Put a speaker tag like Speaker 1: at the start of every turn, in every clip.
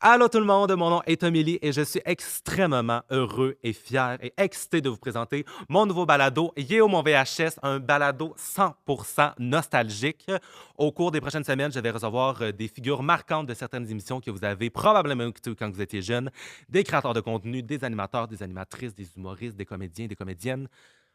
Speaker 1: Allô tout le monde, mon nom est Amélie et je suis extrêmement heureux et fier et excité de vous présenter mon nouveau balado Yéo mon VHS, un balado 100% nostalgique. Au cours des prochaines semaines, je vais recevoir des figures marquantes de certaines émissions que vous avez probablement écoutées quand vous étiez jeune, des créateurs de contenu, des animateurs, des animatrices, des humoristes, des comédiens, des comédiennes.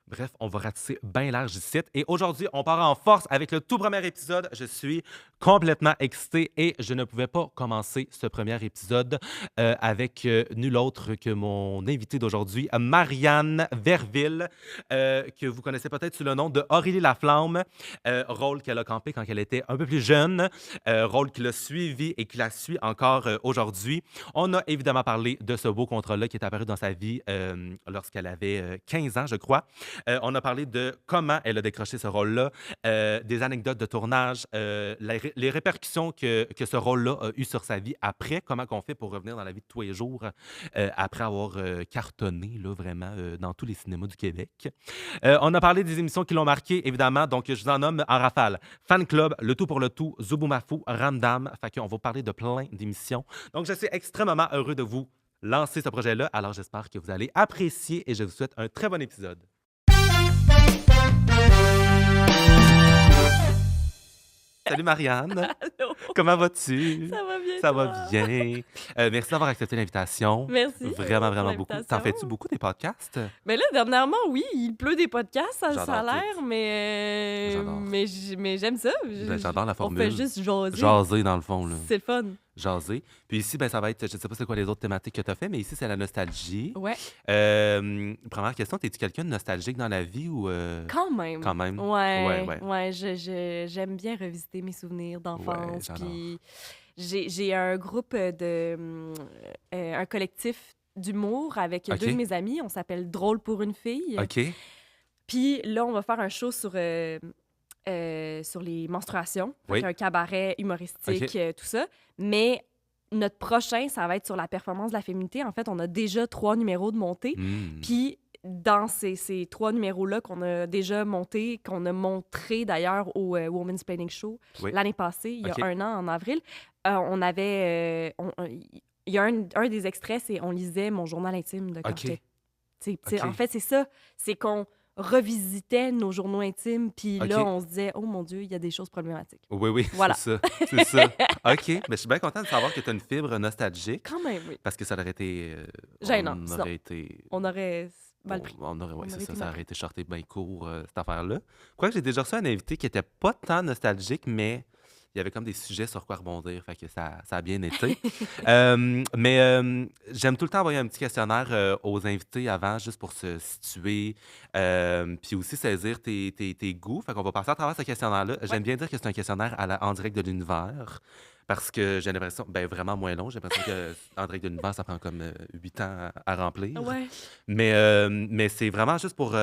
Speaker 1: Bref, on va ratisser bien large ici. Et aujourd'hui, on part en force avec le tout premier épisode. Je suis complètement excité et je ne pouvais pas commencer ce premier épisode avec nul autre que mon invité d'aujourd'hui, Marianne Verville, que vous connaissez peut-être sous le nom de Aurélie Laflamme, rôle qu'elle a campé quand elle était un peu plus jeune, rôle qui l'a suivi et qui la suit encore aujourd'hui. On a évidemment parlé de ce beau contrat-là qui est apparu dans sa vie lorsqu'elle avait 15 ans, je crois. On a parlé de comment elle a décroché ce rôle-là, des anecdotes de tournage, les répercussions que ce rôle-là a eu sur sa vie après, comment on fait pour revenir dans la vie de tous les jours après avoir cartonné là, vraiment dans tous les cinémas du Québec. On a parlé des émissions qui l'ont marqué, évidemment, donc je vous en nomme en rafale. Fan Club, Le Tout pour le Tout, Zubumafou, Ramdam, fait qu'on va parler de plein d'émissions. Donc je suis extrêmement heureux de vous lancer ce projet-là, alors j'espère que vous allez apprécier et je vous souhaite un très bon épisode. Salut Marianne,
Speaker 2: Allô,
Speaker 1: comment vas-tu?
Speaker 2: ça va bien,
Speaker 1: Ça
Speaker 2: toi?
Speaker 1: va bien. Merci d'avoir accepté l'invitation.
Speaker 2: Merci
Speaker 1: Vraiment,
Speaker 2: pour
Speaker 1: vraiment beaucoup. T'en fais-tu
Speaker 2: l'invitation.
Speaker 1: beaucoup des podcasts?
Speaker 2: Mais là, dernièrement, oui, il pleut des podcasts, ça a
Speaker 1: J'adore
Speaker 2: l'air,
Speaker 1: tout.
Speaker 2: mais,
Speaker 1: J'adore.
Speaker 2: mais j'aime ça.
Speaker 1: J'adore la
Speaker 2: On
Speaker 1: formule.
Speaker 2: fait juste jaser.
Speaker 1: Jaser, dans le fond. Là.
Speaker 2: C'est le fun.
Speaker 1: Jaser. Puis ici, ben, ça va être, je ne sais pas c'est quoi les autres thématiques que tu as fait, mais ici, c'est la nostalgie.
Speaker 2: Ouais,
Speaker 1: Première question, es-tu quelqu'un de nostalgique dans la vie ou...
Speaker 2: quand même.
Speaker 1: Quand même.
Speaker 2: Ouais,
Speaker 1: Ouais.
Speaker 2: j'aime bien revisiter mes souvenirs d'enfance.
Speaker 1: j'adore.
Speaker 2: Puis j'ai un groupe un collectif d'humour avec
Speaker 1: OK.
Speaker 2: deux de mes amis. On s'appelle Drôle pour une fille.
Speaker 1: OK.
Speaker 2: Puis là, on va faire un show sur les menstruations. Fait
Speaker 1: Oui.
Speaker 2: un cabaret humoristique,
Speaker 1: OK.
Speaker 2: tout ça. Mais notre prochain, ça va être sur la performance de la féminité. En fait, on a déjà 3 numéros de montée.
Speaker 1: Mm.
Speaker 2: Puis dans ces 3 numéros-là qu'on a déjà montés, qu'on a montré d'ailleurs au Women's Planning Show
Speaker 1: Oui.
Speaker 2: l'année passée, il y a
Speaker 1: OK.
Speaker 2: 1 an, en avril, on avait... il y a un des extraits, c'est on lisait mon journal intime de quand
Speaker 1: OK.
Speaker 2: j'étais...
Speaker 1: OK.
Speaker 2: En fait, c'est ça. C'est qu'on revisitait nos journaux intimes, puis là,
Speaker 1: OK.
Speaker 2: on se disait, oh mon Dieu, il y a des choses problématiques.
Speaker 1: Oui,
Speaker 2: Voilà.
Speaker 1: c'est ça. C'est ça. OK. Mais je suis bien content de savoir que tu as une fibre nostalgique
Speaker 2: Quand même, oui.
Speaker 1: parce que ça aurait été...
Speaker 2: Gênant,
Speaker 1: on
Speaker 2: sinon.
Speaker 1: aurait été...
Speaker 2: On aurait mal pris.
Speaker 1: On aurait,
Speaker 2: On
Speaker 1: c'est
Speaker 2: aurait
Speaker 1: ça,
Speaker 2: été
Speaker 1: ça
Speaker 2: mal
Speaker 1: aurait été shorté bien court, cette affaire-là. Quoique j'ai déjà reçu un invité qui était pas tant nostalgique, mais il y avait comme des sujets sur quoi rebondir, fait que ça a bien été. Mais j'aime tout le temps envoyer un petit questionnaire aux invités avant, juste pour se situer, puis aussi saisir tes goûts. Fait qu'on va passer à travers ce questionnaire-là. J'aime bien dire que c'est un questionnaire en direct de l'univers, parce que j'ai l'impression, ben vraiment moins long, j'ai l'impression qu'en direct de l'univers, ça prend comme 8 ans à remplir.
Speaker 2: Ouais.
Speaker 1: Mais c'est vraiment juste pour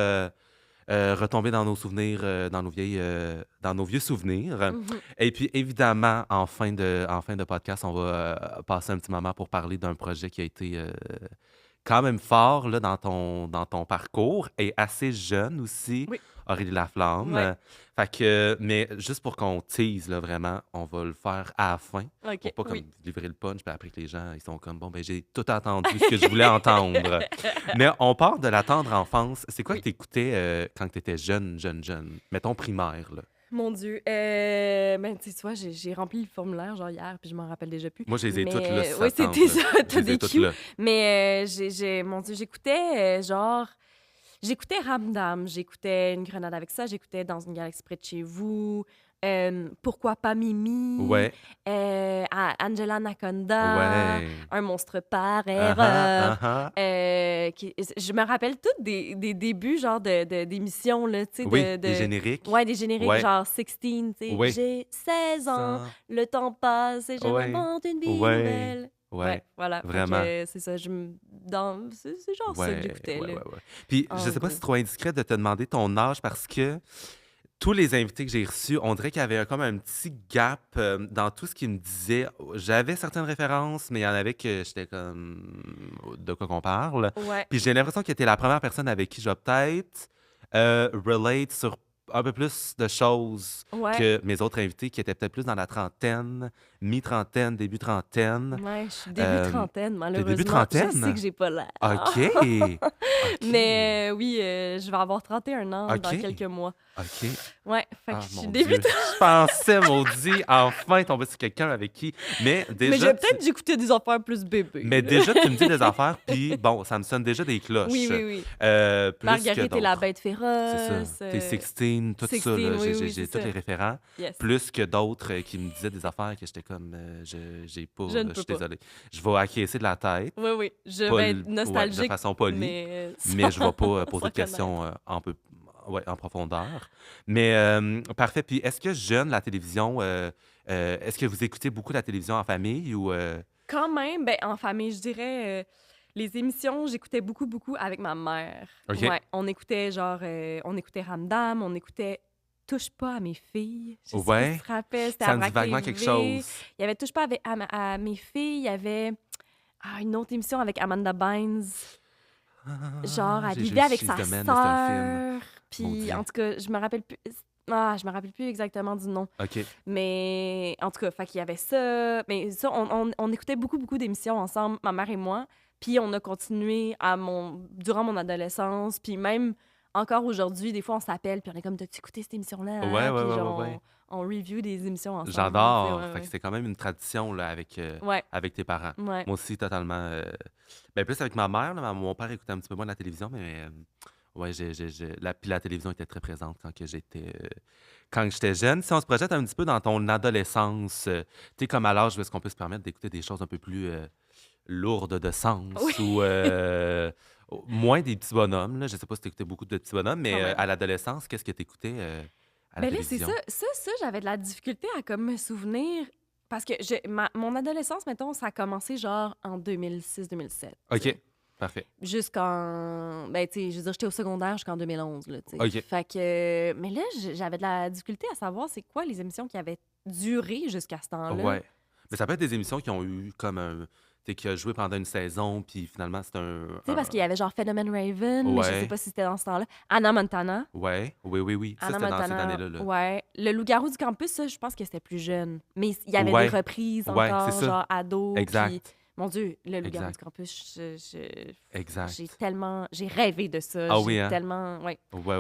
Speaker 1: retomber dans nos souvenirs, dans nos vieux souvenirs.
Speaker 2: Mhm.
Speaker 1: Et puis, évidemment, en fin de podcast, on va passer un petit moment pour parler d'un projet qui a été quand même fort là, dans ton parcours et assez jeune aussi,
Speaker 2: Oui.
Speaker 1: Aurélie Laflamme.
Speaker 2: Ouais.
Speaker 1: Fait que, mais juste pour qu'on tease, là, vraiment, on va le faire à la fin.
Speaker 2: OK,
Speaker 1: Pour pas comme
Speaker 2: oui.
Speaker 1: livrer le punch, puis après que les gens ils sont comme bon ben j'ai tout entendu ce que je voulais entendre. Mais on part de la tendre enfance. C'est quoi
Speaker 2: Oui.
Speaker 1: que tu écoutais quand tu étais jeune? Mettons primaire là.
Speaker 2: Mon Dieu. Ben, tu vois, j'ai rempli le formulaire genre hier, puis je m'en rappelle déjà plus.
Speaker 1: Moi je les ai
Speaker 2: Mais,
Speaker 1: toutes là. Si
Speaker 2: oui,
Speaker 1: ça tente,
Speaker 2: c'était
Speaker 1: là.
Speaker 2: ça.
Speaker 1: Je
Speaker 2: T'as
Speaker 1: les ai
Speaker 2: des
Speaker 1: toutes
Speaker 2: cues.
Speaker 1: là.
Speaker 2: Mais, mon Dieu, j'écoutais genre... J'écoutais Ramdam, j'écoutais Une grenade avec ça, j'écoutais Dans une galaxie près de chez vous, Pourquoi pas Mimi,
Speaker 1: Ouais.
Speaker 2: Angela Anaconda,
Speaker 1: Ouais.
Speaker 2: Un monstre par
Speaker 1: Ah
Speaker 2: erreur.
Speaker 1: ah.
Speaker 2: Je me rappelle toutes des débuts genre d'émissions, là, tu sais,
Speaker 1: Oui, des génériques.
Speaker 2: Ouais, des génériques,
Speaker 1: Ouais.
Speaker 2: genre 16, tu sais.
Speaker 1: Oui.
Speaker 2: J'ai 16 ans,
Speaker 1: Sans-
Speaker 2: le temps passe et je
Speaker 1: Ouais.
Speaker 2: m'invente une vie
Speaker 1: Ouais.
Speaker 2: nouvelle.
Speaker 1: Ouais.
Speaker 2: Voilà. Fait que,
Speaker 1: Vraiment.
Speaker 2: c'est ça, c'est genre ça que j'écoutais, là.
Speaker 1: Ouais. Puis
Speaker 2: En
Speaker 1: je sais pas
Speaker 2: gros.
Speaker 1: si c'est trop indiscret de te demander ton âge parce que tous les invités que j'ai reçus, on dirait qu'il y avait comme un petit gap dans tout ce qu'ils me disaient. J'avais certaines références, mais il y en avait que j'étais comme de quoi qu'on parle.
Speaker 2: Ouais.
Speaker 1: Puis j'ai l'impression que tu étais la première personne avec qui je vais peut-être relate sur un peu plus de choses
Speaker 2: Ouais.
Speaker 1: que mes autres invités qui étaient peut-être plus dans la trentaine, mi-trentaine, début trentaine.
Speaker 2: Ouais, je suis début
Speaker 1: Euh,
Speaker 2: trentaine,
Speaker 1: T'es début
Speaker 2: malheureusement. Je sais
Speaker 1: trentaine?
Speaker 2: que j'ai pas l'air.
Speaker 1: OK. OK.
Speaker 2: Mais oui, je vais avoir 31 ans dans
Speaker 1: OK.
Speaker 2: quelques mois.
Speaker 1: OK.
Speaker 2: Ouais, fait que
Speaker 1: Ah,
Speaker 2: je suis
Speaker 1: mon
Speaker 2: début
Speaker 1: Dieu. Je pensais, maudit, enfin tomber sur quelqu'un avec qui. Mais
Speaker 2: Mais
Speaker 1: déjà,
Speaker 2: j'ai peut-être j'écoutais des affaires plus bébés.
Speaker 1: mais déjà, tu me dis des affaires, puis bon, ça me sonne déjà des cloches.
Speaker 2: Oui, oui, oui.
Speaker 1: Plus que
Speaker 2: Marguerite et la
Speaker 1: d'autres.
Speaker 2: bête
Speaker 1: C'est
Speaker 2: féroce.
Speaker 1: ça. T'es 16, tout ça,
Speaker 2: 16,
Speaker 1: là.
Speaker 2: oui, oui,
Speaker 1: J'ai
Speaker 2: c'est
Speaker 1: tous
Speaker 2: ça.
Speaker 1: les référents.
Speaker 2: Yes.
Speaker 1: Plus que d'autres qui me disaient des affaires que j'étais comme, j'ai pas,
Speaker 2: Je ne
Speaker 1: je
Speaker 2: peux
Speaker 1: suis
Speaker 2: pas.
Speaker 1: désolé. Je vais acquiescer de la tête,
Speaker 2: Oui, oui. Je
Speaker 1: pas
Speaker 2: vais
Speaker 1: l-
Speaker 2: être
Speaker 1: ouais, de
Speaker 2: nostalgique,
Speaker 1: façon polie,
Speaker 2: mais
Speaker 1: mais je vais pas
Speaker 2: sans
Speaker 1: poser de
Speaker 2: connaître.
Speaker 1: questions en profondeur. Mais parfait. Puis est-ce que jeune, la télévision, est-ce que vous écoutez beaucoup la télévision en famille ou...
Speaker 2: Quand même, ben, en famille, je dirais, les émissions, j'écoutais beaucoup, beaucoup avec ma mère.
Speaker 1: OK.
Speaker 2: Ouais, on écoutait genre, on écoutait Ramdam, on écoutait Touche pas à mes filles. Je sais pas si
Speaker 1: Ouais,
Speaker 2: tu te rappelles, c'était à
Speaker 1: ça me dit
Speaker 2: Vrac
Speaker 1: vaguement quelque
Speaker 2: TV.
Speaker 1: chose.
Speaker 2: Il y avait Touche pas à mes filles, il y avait une autre émission avec Amanda Bynes. Genre, elle vivait avec
Speaker 1: She's
Speaker 2: sa
Speaker 1: the Man, mais c'est un film.
Speaker 2: sœur. Puis,
Speaker 1: Maudit.
Speaker 2: en tout cas, je me rappelle plus. Je me rappelle plus exactement du nom.
Speaker 1: OK.
Speaker 2: Mais en tout cas, fait qu'il y avait ça. Mais ça, on écoutait beaucoup, beaucoup d'émissions ensemble, ma mère et moi. Puis on a continué durant mon adolescence. Puis même encore aujourd'hui, des fois, on s'appelle. Puis on est comme, t'as-tu écouté cette émission-là?
Speaker 1: Ouais, ouais,
Speaker 2: Puis
Speaker 1: ouais,
Speaker 2: genre,
Speaker 1: ouais.
Speaker 2: on review des émissions ensemble.
Speaker 1: J'adore.
Speaker 2: Tu sais,
Speaker 1: Fait que c'est quand même une tradition là,
Speaker 2: ouais,
Speaker 1: avec tes parents.
Speaker 2: ouais.
Speaker 1: Moi aussi, totalement. Ben, plus avec ma mère. Là, mon père écoutait un petit peu moins la télévision, mais ouais, puis la télévision était très présente quand j'étais jeune. Si on se projette un petit peu dans ton adolescence, tu sais, comme à l'âge où est-ce qu'on peut se permettre d'écouter des choses un peu plus lourdes de sens
Speaker 2: Oui.
Speaker 1: ou moins des petits bonhommes. Là. Je sais pas si tu écoutais beaucoup de petits bonhommes, mais
Speaker 2: Quand même.
Speaker 1: à l'adolescence, qu'est-ce que tu écoutais à la
Speaker 2: Ben là, c'est
Speaker 1: télévision?
Speaker 2: ça, j'avais de la difficulté à comme me souvenir. Parce que mon adolescence, mettons, ça a commencé genre en 2006-2007.
Speaker 1: OK, parfait.
Speaker 2: Jusqu'en. Ben, tu sais, je veux dire, j'étais au secondaire jusqu'en 2011, là, tu sais.
Speaker 1: OK.
Speaker 2: Fait que. Mais là, j'avais de la difficulté à savoir c'est quoi les émissions qui avaient duré jusqu'à ce temps-là.
Speaker 1: Ouais. Mais ça peut être des émissions qui ont eu comme un. Tu sais, qui a joué pendant une saison, puis finalement, c'est
Speaker 2: Tu sais, parce qu'il y avait genre Phenomen Raven, mais je sais
Speaker 1: Ouais.
Speaker 2: pas si c'était dans ce temps-là. Anna Montana.
Speaker 1: Ouais, oui. Ça,
Speaker 2: Anna
Speaker 1: c'était dans ces
Speaker 2: Montana.
Speaker 1: années-là. Là.
Speaker 2: Ouais. Le Loup-garou du campus, ça, je pense que c'était plus jeune. Mais il y avait
Speaker 1: Ouais.
Speaker 2: des reprises
Speaker 1: Ouais,
Speaker 2: encore,
Speaker 1: c'est ça.
Speaker 2: genre ado.
Speaker 1: Exact.
Speaker 2: Puis, mon Dieu, le Loup-garou
Speaker 1: Exact.
Speaker 2: du campus,
Speaker 1: Exact.
Speaker 2: j'ai tellement. J'ai rêvé de ça.
Speaker 1: Ah oui,
Speaker 2: J'ai
Speaker 1: hein?
Speaker 2: tellement. Ouais.
Speaker 1: Ouais.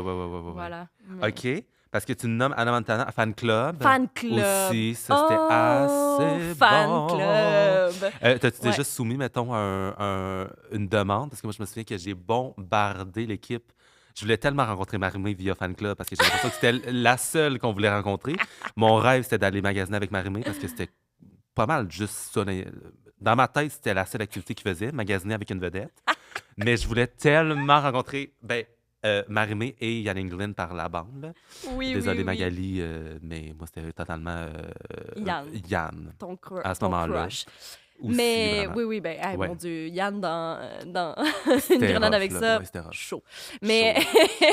Speaker 2: Voilà. Mais-
Speaker 1: OK. Parce que tu nommes Anna Montana Fan Club.
Speaker 2: Fan club.
Speaker 1: Aussi, ça, c'était assez
Speaker 2: Fan
Speaker 1: bon.
Speaker 2: club.
Speaker 1: T'as-tu
Speaker 2: Ouais.
Speaker 1: déjà soumis, mettons, une demande? Parce que moi, je me souviens que j'ai bombardé l'équipe. Je voulais tellement rencontrer Marie-Mé via Fan Club parce que j'avais l'impression que c'était la seule qu'on voulait rencontrer. Mon rêve, c'était d'aller magasiner avec Marie-Mé parce que c'était pas mal juste ça. Dans ma tête, c'était la seule activité qu'il faisait, magasiner avec une vedette. Mais je voulais tellement rencontrer Marie-Mé et Yann Englund par la bande. Là.
Speaker 2: Oui,
Speaker 1: Désolé,
Speaker 2: oui, oui.
Speaker 1: Magali, mais moi, c'était totalement Yann
Speaker 2: Ton,
Speaker 1: à ce
Speaker 2: ton
Speaker 1: moment-là.
Speaker 2: crush.
Speaker 1: Aussi,
Speaker 2: Mais
Speaker 1: vraiment.
Speaker 2: oui, ben, hey,
Speaker 1: Ouais.
Speaker 2: mon Dieu, Yann dans
Speaker 1: C'était
Speaker 2: une grenade
Speaker 1: rough,
Speaker 2: avec
Speaker 1: là.
Speaker 2: ça,
Speaker 1: Ouais, c'était rough.
Speaker 2: chaud. Mais,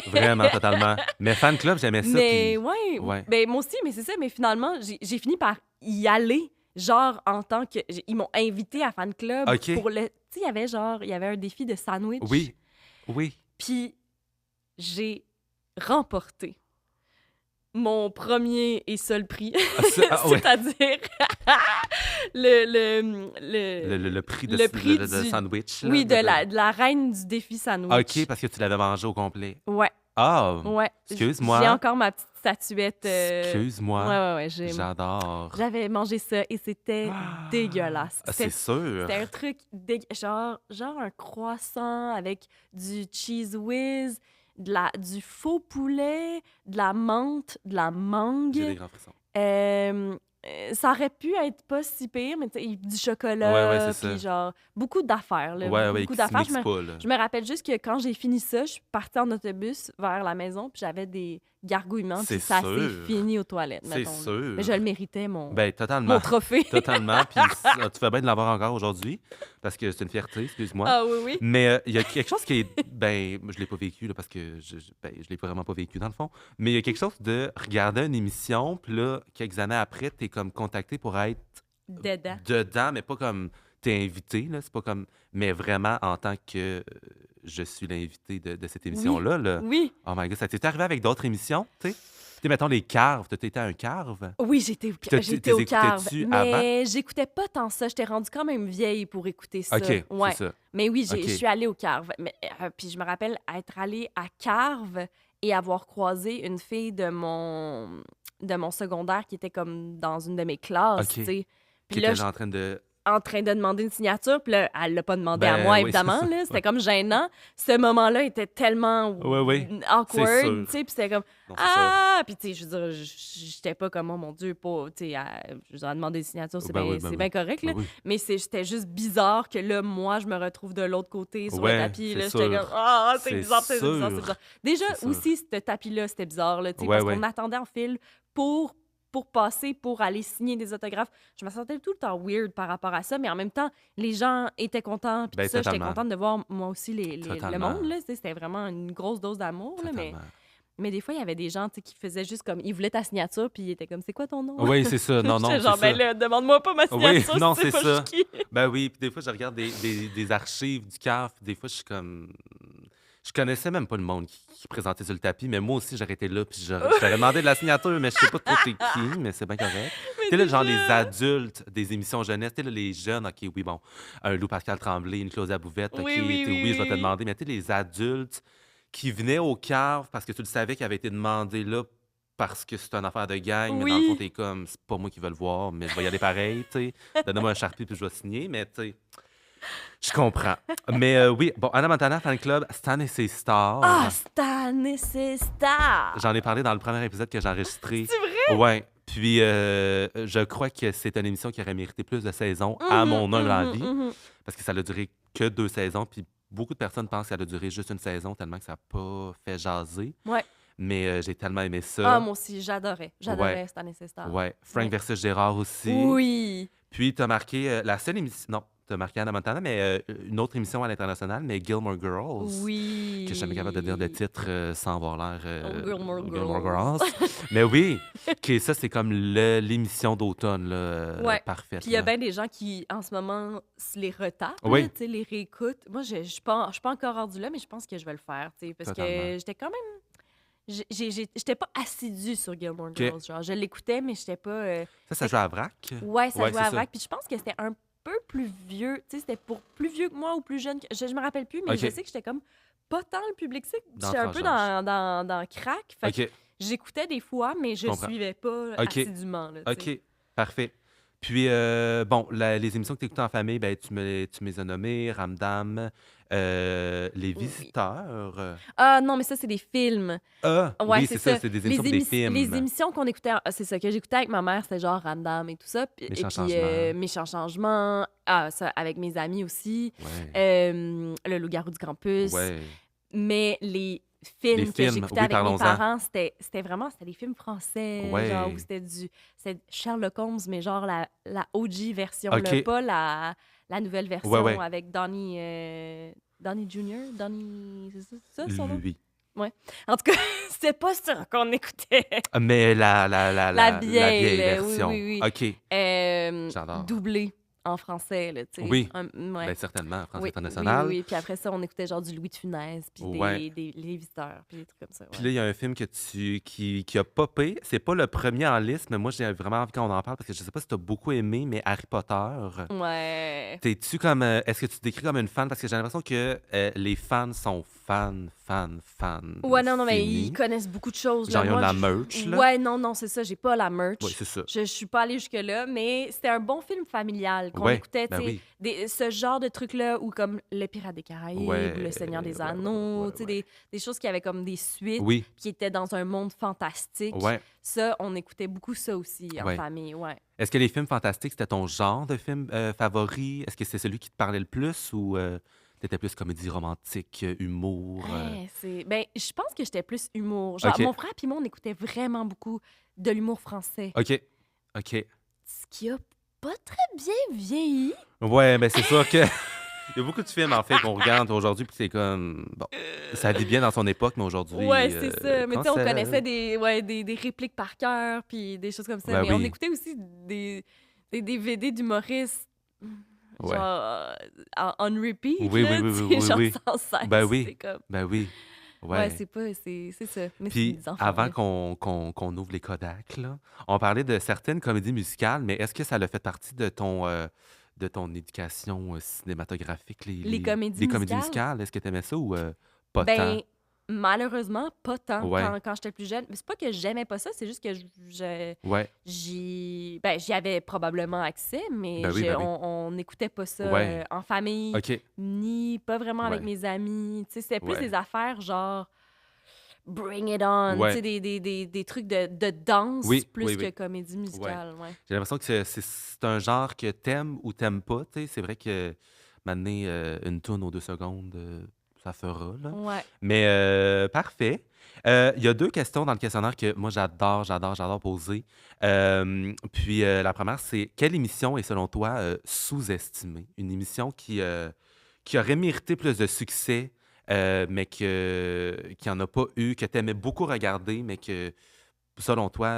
Speaker 1: Vraiment, totalement. Mais Fan Club, j'aimais ça.
Speaker 2: mais
Speaker 1: puis-
Speaker 2: ouais,
Speaker 1: ouais.
Speaker 2: ben, moi aussi, mais c'est ça. Mais finalement, j'ai fini par y aller, genre en tant que. Ils m'ont invité à Fan Club
Speaker 1: OK.
Speaker 2: pour le. Tu sais, il y avait un défi de sandwich.
Speaker 1: Oui.
Speaker 2: Puis j'ai remporté mon premier et seul prix.
Speaker 1: Ouais.
Speaker 2: C'est-à-dire
Speaker 1: Le prix de,
Speaker 2: le prix
Speaker 1: de
Speaker 2: du-
Speaker 1: sandwich. là,
Speaker 2: oui, de la reine du défi sandwich.
Speaker 1: OK, parce que tu l'avais mangé au complet.
Speaker 2: Ouais,
Speaker 1: Ah,
Speaker 2: ouais.
Speaker 1: excuse-moi.
Speaker 2: J'ai encore ma petite statuette.
Speaker 1: Excuse-moi.
Speaker 2: Ouais.
Speaker 1: J'adore.
Speaker 2: J'avais mangé ça et c'était dégueulasse.
Speaker 1: Ah, c'est sûr.
Speaker 2: C'était un truc genre un croissant avec du cheese whiz, du faux poulet, de la menthe, de la mangue.
Speaker 1: J'ai des grands frissons.
Speaker 2: Ça aurait pu être pas si pire, mais tu sais, du chocolat,
Speaker 1: Ouais, c'est
Speaker 2: puis
Speaker 1: ça.
Speaker 2: genre beaucoup d'affaires. Là,
Speaker 1: Ouais,
Speaker 2: beaucoup
Speaker 1: qui se
Speaker 2: d'affaires.
Speaker 1: mixe pas, là.
Speaker 2: Je me rappelle juste que quand j'ai fini ça, je suis partie en autobus vers la maison, puis j'avais des gargouillements, puis
Speaker 1: C'est
Speaker 2: ça
Speaker 1: sûr.
Speaker 2: s'est fini aux toilettes,
Speaker 1: C'est
Speaker 2: mettons, là.
Speaker 1: sûr.
Speaker 2: Mais je le méritais, mon
Speaker 1: Ben, totalement.
Speaker 2: trophée.
Speaker 1: Totalement. Puis tu fais bien de l'avoir encore aujourd'hui, parce que c'est une fierté, excuse-moi.
Speaker 2: Ah oui, oui.
Speaker 1: Mais il y a quelque chose qui est. Ben, je l'ai pas vécu, là, parce que je l'ai vraiment pas vécu, dans le fond. Mais il y a quelque chose de regarder une émission, puis là, quelques années après, t'es comme contacté pour être
Speaker 2: Dedans.
Speaker 1: dedans, mais pas comme. t'es invité, là, c'est pas comme... Mais vraiment, en tant que je suis l'invité de cette émission-là, là,
Speaker 2: Oui.
Speaker 1: oh my God, ça t'est arrivé avec d'autres émissions, tu sais? Tu sais, mettons, les Carves, t'as été à un Carve?
Speaker 2: Oui, j'étais au Carve,
Speaker 1: T'écoutais-tu avant?
Speaker 2: mais j'écoutais pas tant ça. J'étais rendue quand même vieille pour écouter ça.
Speaker 1: OK, c'est
Speaker 2: Ouais.
Speaker 1: ça.
Speaker 2: Mais oui,
Speaker 1: OK.
Speaker 2: je suis allée au Carve. Mais, puis je me rappelle être allée à Carve et avoir croisé une fille de mon secondaire qui était comme dans une de mes classes,
Speaker 1: OK.
Speaker 2: tu sais.
Speaker 1: Qui
Speaker 2: Puis là,
Speaker 1: était là en train de...
Speaker 2: en train de demander une signature, puis là, elle l'a pas demandé à moi,
Speaker 1: oui,
Speaker 2: évidemment,
Speaker 1: c'est ça.
Speaker 2: là. C'était comme gênant. Ce moment-là était tellement
Speaker 1: Oui, c'est
Speaker 2: awkward,
Speaker 1: sûr.
Speaker 2: tu sais, puis c'était comme
Speaker 1: Non, c'est ça.
Speaker 2: ah! Puis tu sais, je veux dire, j'étais pas comme oh mon Dieu, pas, tu sais, je veux dire, demander des signatures, c'est bien
Speaker 1: oui.
Speaker 2: bien correct, là.
Speaker 1: Oui.
Speaker 2: Mais c'était juste bizarre que là, moi, je me retrouve de l'autre côté sur le
Speaker 1: Ouais,
Speaker 2: tapis,
Speaker 1: c'est
Speaker 2: là, j'étais
Speaker 1: sûr.
Speaker 2: comme ah, c'est
Speaker 1: C'est
Speaker 2: bizarre, c'est bizarre, c'est
Speaker 1: sûr.
Speaker 2: bizarre. Déjà
Speaker 1: C'est sûr.
Speaker 2: aussi, ce tapis-là, c'était bizarre, là, tu sais,
Speaker 1: Ouais,
Speaker 2: parce
Speaker 1: ouais.
Speaker 2: qu'on attendait en file pour passer, pour aller signer des autographes. Je me sentais tout le temps weird par rapport à ça, mais en même temps, les gens étaient contents. Puis
Speaker 1: Ben,
Speaker 2: tout ça, j'étais
Speaker 1: totalement.
Speaker 2: contente de voir moi aussi le
Speaker 1: Totalement.
Speaker 2: monde. Là, tu sais, c'était vraiment une grosse dose d'amour. Là,
Speaker 1: Totalement.
Speaker 2: mais des fois, il y avait des gens tu sais, qui faisaient juste comme... Ils voulaient ta signature, puis ils étaient comme, c'est quoi ton nom?
Speaker 1: Oui, c'est ça. Non, non,
Speaker 2: J'étais
Speaker 1: c'est
Speaker 2: genre,
Speaker 1: ça.
Speaker 2: ben là, demande-moi pas ma
Speaker 1: Oui,
Speaker 2: signature,
Speaker 1: non,
Speaker 2: si tu sais
Speaker 1: c'est
Speaker 2: pas
Speaker 1: ça.
Speaker 2: je suis qui.
Speaker 1: Ben oui, puis des fois, je regarde des archives du CAF, puis des fois, je suis comme... Je connaissais même pas le monde qui présentait sur le tapis, mais moi aussi, j'aurais été là, puis j'aurais demandé de la signature, mais je sais pas trop t'es qui, mais c'est bien correct. Tu sais, là, genre les adultes des émissions jeunesse, tu sais, là, les jeunes, OK, oui, bon, un Lou Pascal Tremblay, une Claudia Bouvette, OK,
Speaker 2: Oui, oui, oui,
Speaker 1: je vais te
Speaker 2: oui.
Speaker 1: demander, mais tu sais, les adultes qui venaient au CAF parce que tu le savais qu'il avait été demandé là parce que c'est une affaire de gang, mais dans le fond,
Speaker 2: Oui.
Speaker 1: t'es comme, c'est pas moi qui veux le voir, mais je vais y aller pareil, tu sais. Donne-moi un Sharpie puis je vais signer, mais tu sais, je comprends. Mais oui, bon, Anna Montana Fan Club, Stan et ses stars.
Speaker 2: Ah, Stan et ses stars!
Speaker 1: J'en ai parlé dans le premier épisode que j'ai enregistré.
Speaker 2: C'est vrai?
Speaker 1: Ouais. Puis, je crois que c'est une émission qui aurait mérité plus de saisons, à mon humble avis, parce que ça a duré que 2 saisons. Puis, beaucoup de personnes pensent qu'elle a duré juste une saison, tellement que ça n'a pas fait jaser.
Speaker 2: Ouais.
Speaker 1: Mais j'ai tellement aimé
Speaker 2: Ah,
Speaker 1: ça.
Speaker 2: moi aussi, j'adorais.
Speaker 1: Ouais.
Speaker 2: J'adorais Stan et ses stars.
Speaker 1: Ouais. Frank
Speaker 2: Ouais.
Speaker 1: versus Gérard aussi.
Speaker 2: Oui.
Speaker 1: Puis, tu as marqué la seule émission. Non, tu as marqué Anna Montana, mais une autre émission à l'international, mais Gilmore Girls.
Speaker 2: Oui.
Speaker 1: Que je suis jamais capable de dire de titre sans avoir l'air.
Speaker 2: Gilmore
Speaker 1: Girls. Mais oui, ça, c'est comme l'émission d'automne, là,
Speaker 2: Ouais.
Speaker 1: parfaite.
Speaker 2: Puis il y a
Speaker 1: là.
Speaker 2: bien des gens qui, en ce moment, les retapent,
Speaker 1: Oui.
Speaker 2: là, tu sais, les réécoutent. Moi, je suis pas encore rendue là, mais je pense que je vais le faire, tu sais, parce
Speaker 1: Totalement.
Speaker 2: que j'étais quand même... J'étais pas assidue sur Gilmore Girls, genre. Je l'écoutais, mais j'étais pas...
Speaker 1: Ça joue à Vrac.
Speaker 2: Ouais, ça
Speaker 1: Ouais,
Speaker 2: jouait
Speaker 1: c'est
Speaker 2: à
Speaker 1: ça.
Speaker 2: Vrac. Puis je pense que c'était un peu plus vieux. Tu sais, c'était pour plus vieux que moi ou plus jeune. Je me rappelle plus, mais
Speaker 1: OK.
Speaker 2: je sais que j'étais comme pas tant le public cible.
Speaker 1: Dans
Speaker 2: J'étais un
Speaker 1: tranche
Speaker 2: peu
Speaker 1: d'âge.
Speaker 2: dans crack. Fait que
Speaker 1: OK,
Speaker 2: j'écécoutais des fois, mais je
Speaker 1: comprends.
Speaker 2: suivais pas
Speaker 1: OK.
Speaker 2: assidûment. Là, tu sais.
Speaker 1: OK, parfait. Puis, bon, les émissions que tu écoutes en famille, ben, tu me les as nommées, Ramdam, Les
Speaker 2: Oui.
Speaker 1: Visiteurs.
Speaker 2: Ah non, mais ça, c'est des films.
Speaker 1: Ah,
Speaker 2: Ouais,
Speaker 1: oui,
Speaker 2: c'est
Speaker 1: c'est ça,
Speaker 2: ça.
Speaker 1: c'est des émissions pour des films.
Speaker 2: Les émissions qu'on écoutait, c'est ça, que j'écoutais avec ma mère, c'était genre Ramdam et tout ça.
Speaker 1: Méchants
Speaker 2: et puis
Speaker 1: changements.
Speaker 2: Méchants changements. Ah, ça, avec mes amis aussi.
Speaker 1: Ouais,
Speaker 2: Le Loup-garou du campus.
Speaker 1: ouais.
Speaker 2: Mais les films
Speaker 1: Les
Speaker 2: que
Speaker 1: films,
Speaker 2: j'écoutais
Speaker 1: oui,
Speaker 2: avec mes
Speaker 1: parlons-en.
Speaker 2: parents, c'était des films français.
Speaker 1: Ouais.
Speaker 2: Genre, où c'était Sherlock Holmes, mais genre la OG version,
Speaker 1: OK.
Speaker 2: là, pas la nouvelle version
Speaker 1: Ouais.
Speaker 2: avec Donnie Jr. Donnie, c'est ça son nom?
Speaker 1: Lui.
Speaker 2: En tout cas, c'était pas ça qu'on écoutait.
Speaker 1: Mais la vieille
Speaker 2: là,
Speaker 1: version.
Speaker 2: oui.
Speaker 1: OK,
Speaker 2: Euh,
Speaker 1: j'adore.
Speaker 2: doublé en français, là, tu sais.
Speaker 1: Oui.
Speaker 2: Ouais.
Speaker 1: Ben, certainement, France
Speaker 2: Oui,
Speaker 1: internationale.
Speaker 2: oui. Puis après ça, on écoutait genre du Louis de Funès, puis
Speaker 1: Ouais.
Speaker 2: les visiteurs, puis des trucs comme ça.
Speaker 1: Puis
Speaker 2: Ouais.
Speaker 1: là, il y a un film qui a popé. C'est pas le premier en liste, mais moi, j'ai vraiment envie qu'on en parle parce que je sais pas si tu as beaucoup aimé, mais Harry Potter.
Speaker 2: Ouais.
Speaker 1: T'es-tu comme. Est-ce que tu te décris comme une fan? Parce que j'ai l'impression que les fans sont fans.
Speaker 2: Ouais, non, mais
Speaker 1: finis.
Speaker 2: ils connaissent beaucoup de choses.
Speaker 1: Genre,
Speaker 2: là.
Speaker 1: ils ont
Speaker 2: Moi,
Speaker 1: la merch, là.
Speaker 2: Ouais, non, c'est ça. J'ai pas la merch.
Speaker 1: Oui, c'est ça.
Speaker 2: Je suis pas allée jusque-là, mais c'était un bon film familial qu'on
Speaker 1: Ouais,
Speaker 2: écoutait,
Speaker 1: ben
Speaker 2: tu sais.
Speaker 1: oui.
Speaker 2: Ce genre de trucs-là, ou comme Le Pirate des Caraïbes,
Speaker 1: Ouais,
Speaker 2: ou Le Seigneur des
Speaker 1: ouais,
Speaker 2: Anneaux,
Speaker 1: ouais,
Speaker 2: tu sais,
Speaker 1: ouais.
Speaker 2: des choses qui avaient comme des suites,
Speaker 1: Oui,
Speaker 2: qui étaient dans un monde fantastique.
Speaker 1: ouais.
Speaker 2: Ça, on écoutait beaucoup ça aussi en
Speaker 1: Ouais.
Speaker 2: famille, ouais.
Speaker 1: Est-ce que les films fantastiques, c'était ton genre de film favori? Est-ce que c'est celui qui te parlait le plus ou t'étais plus comédie romantique, humour?
Speaker 2: Ouais, ben, je pense que j'étais plus humour. Genre,
Speaker 1: OK.
Speaker 2: mon frère et moi, on écoutait vraiment beaucoup de l'humour français.
Speaker 1: OK.
Speaker 2: Ce qui a pas très bien vieilli.
Speaker 1: Ouais, ben c'est sûr que... Il y a beaucoup de films, en fait, qu'on regarde aujourd'hui, puis c'est comme... Bon, ça vit bien dans son époque, mais aujourd'hui...
Speaker 2: Ouais, c'est ça. Mais tu sais, on
Speaker 1: cancel.
Speaker 2: connaissait des répliques par cœur, puis des choses comme ça.
Speaker 1: Ben
Speaker 2: Mais on
Speaker 1: oui.
Speaker 2: écoutait aussi des DVD d'humoristes
Speaker 1: Ouais.
Speaker 2: genre, on repeat,
Speaker 1: Oui, oui,
Speaker 2: là,
Speaker 1: oui,
Speaker 2: tu
Speaker 1: oui,
Speaker 2: sais,
Speaker 1: oui,
Speaker 2: genre
Speaker 1: oui.
Speaker 2: sans cesse.
Speaker 1: Ben
Speaker 2: C'est
Speaker 1: oui,
Speaker 2: comme...
Speaker 1: ben oui.
Speaker 2: Ouais,
Speaker 1: Ouais.
Speaker 2: c'est ça. Mais c'est
Speaker 1: Puis
Speaker 2: des enfants,
Speaker 1: avant
Speaker 2: là.
Speaker 1: qu'on ouvre les Kodak, là, on parlait de certaines comédies musicales, mais est-ce que ça a fait partie de ton éducation cinématographique,
Speaker 2: Les comédies
Speaker 1: les comédies
Speaker 2: musicales?
Speaker 1: musicales? Est-ce que tu aimais ça ou pas tant?
Speaker 2: Ben, malheureusement, pas tant
Speaker 1: Ouais,
Speaker 2: quand j'étais plus jeune. Mais c'est pas que j'aimais pas ça, c'est juste que
Speaker 1: ouais.
Speaker 2: j'y avais probablement accès, mais
Speaker 1: Ben oui.
Speaker 2: on n'écoutait pas ça
Speaker 1: Ouais.
Speaker 2: en famille,
Speaker 1: OK.
Speaker 2: ni pas vraiment avec
Speaker 1: Ouais.
Speaker 2: mes amis. Tu sais, c'était plus
Speaker 1: Ouais.
Speaker 2: des affaires genre Bring It On, tu
Speaker 1: Ouais.
Speaker 2: sais, des trucs de danse
Speaker 1: Oui,
Speaker 2: plus
Speaker 1: oui,
Speaker 2: que
Speaker 1: oui.
Speaker 2: comédie
Speaker 1: Ouais.
Speaker 2: musicale, ouais.
Speaker 1: J'ai l'impression que c'est un genre que t'aimes ou t'aimes pas, tu sais. C'est vrai que m'amener une tourne aux 2 secondes, ça fera, là.
Speaker 2: Ouais.
Speaker 1: Mais parfait. Il y a 2 questions dans le questionnaire que moi j'adore poser. Puis la première, c'est quelle émission est selon toi sous-estimée? Une émission qui aurait mérité plus de succès, mais qui en a pas eu, que tu aimais beaucoup regarder, mais que selon toi,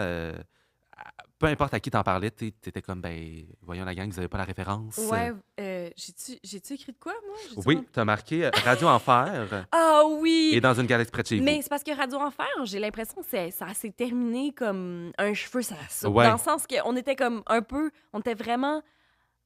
Speaker 1: peu importe à qui t'en parlais, tu étais comme ben voyons la gang, vous avez pas la référence.
Speaker 2: Ouais, j'ai-tu écrit de quoi, moi? J'ai-tu
Speaker 1: Oui, tu as marqué Radio Enfer
Speaker 2: Ah oui!
Speaker 1: et Dans une galaxie près de chez vous.
Speaker 2: Mais c'est parce que Radio Enfer, j'ai l'impression que ça s'est terminé comme un cheveu sur la soupe. Dans le
Speaker 1: Ouais,
Speaker 2: sens qu'on était comme un peu... On était vraiment...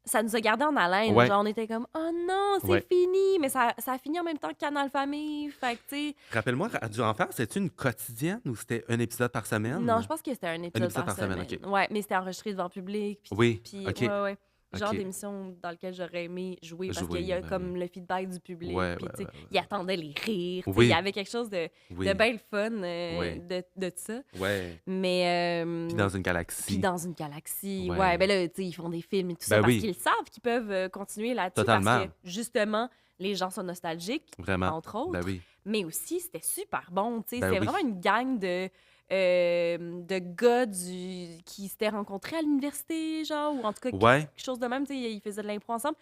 Speaker 2: Ça nous a gardé en haleine.
Speaker 1: ouais,
Speaker 2: Genre, on était comme « Oh non, c'est
Speaker 1: ouais.
Speaker 2: fini! » Mais ça a fini en même temps que Canal Famille. Fait que, tu sais...
Speaker 1: Rappelle-moi, Radio Enfer, c'était une quotidienne ou c'était un épisode par
Speaker 2: Non, je
Speaker 1: semaine?
Speaker 2: pense que c'était un
Speaker 1: Un
Speaker 2: épisode
Speaker 1: épisode
Speaker 2: par
Speaker 1: par semaine,
Speaker 2: semaine.
Speaker 1: OK.
Speaker 2: Ouais, mais c'était enregistré devant le public. Puis tout.
Speaker 1: Oui,
Speaker 2: Puis,
Speaker 1: OK,
Speaker 2: ouais. Genre
Speaker 1: OK.
Speaker 2: d'émission dans lequel j'aurais aimé jouer parce qu'il y
Speaker 1: Jouer,
Speaker 2: a
Speaker 1: ben oui.
Speaker 2: comme le feedback du public.
Speaker 1: Ouais,
Speaker 2: Puis,
Speaker 1: ouais,
Speaker 2: tu sais,
Speaker 1: ouais,
Speaker 2: il
Speaker 1: ouais.
Speaker 2: attendait les rires. Tu sais, il y
Speaker 1: Oui,
Speaker 2: avait quelque chose de
Speaker 1: oui,
Speaker 2: bien le fun
Speaker 1: oui,
Speaker 2: de ça.
Speaker 1: ouais.
Speaker 2: Mais,
Speaker 1: Puis Dans une
Speaker 2: puis
Speaker 1: galaxie.
Speaker 2: dans une galaxie, ouais,
Speaker 1: Ouais.
Speaker 2: ben là, tu sais, ils font des films et tout ça
Speaker 1: Ben
Speaker 2: parce
Speaker 1: oui,
Speaker 2: qu'ils savent qu'ils peuvent continuer là-dessus parce que,
Speaker 1: totalement.
Speaker 2: justement, les gens sont nostalgiques,
Speaker 1: Vraiment.
Speaker 2: entre
Speaker 1: Ben
Speaker 2: autres,
Speaker 1: oui.
Speaker 2: mais aussi, c'était super bon, tu sais.
Speaker 1: Ben
Speaker 2: C'était
Speaker 1: oui.
Speaker 2: vraiment une gang de gars qui s'étaient rencontrés à l'université, genre, ou en tout cas,
Speaker 1: Ouais,
Speaker 2: quelque chose de même, tu sais, ils faisaient de l'impro ensemble.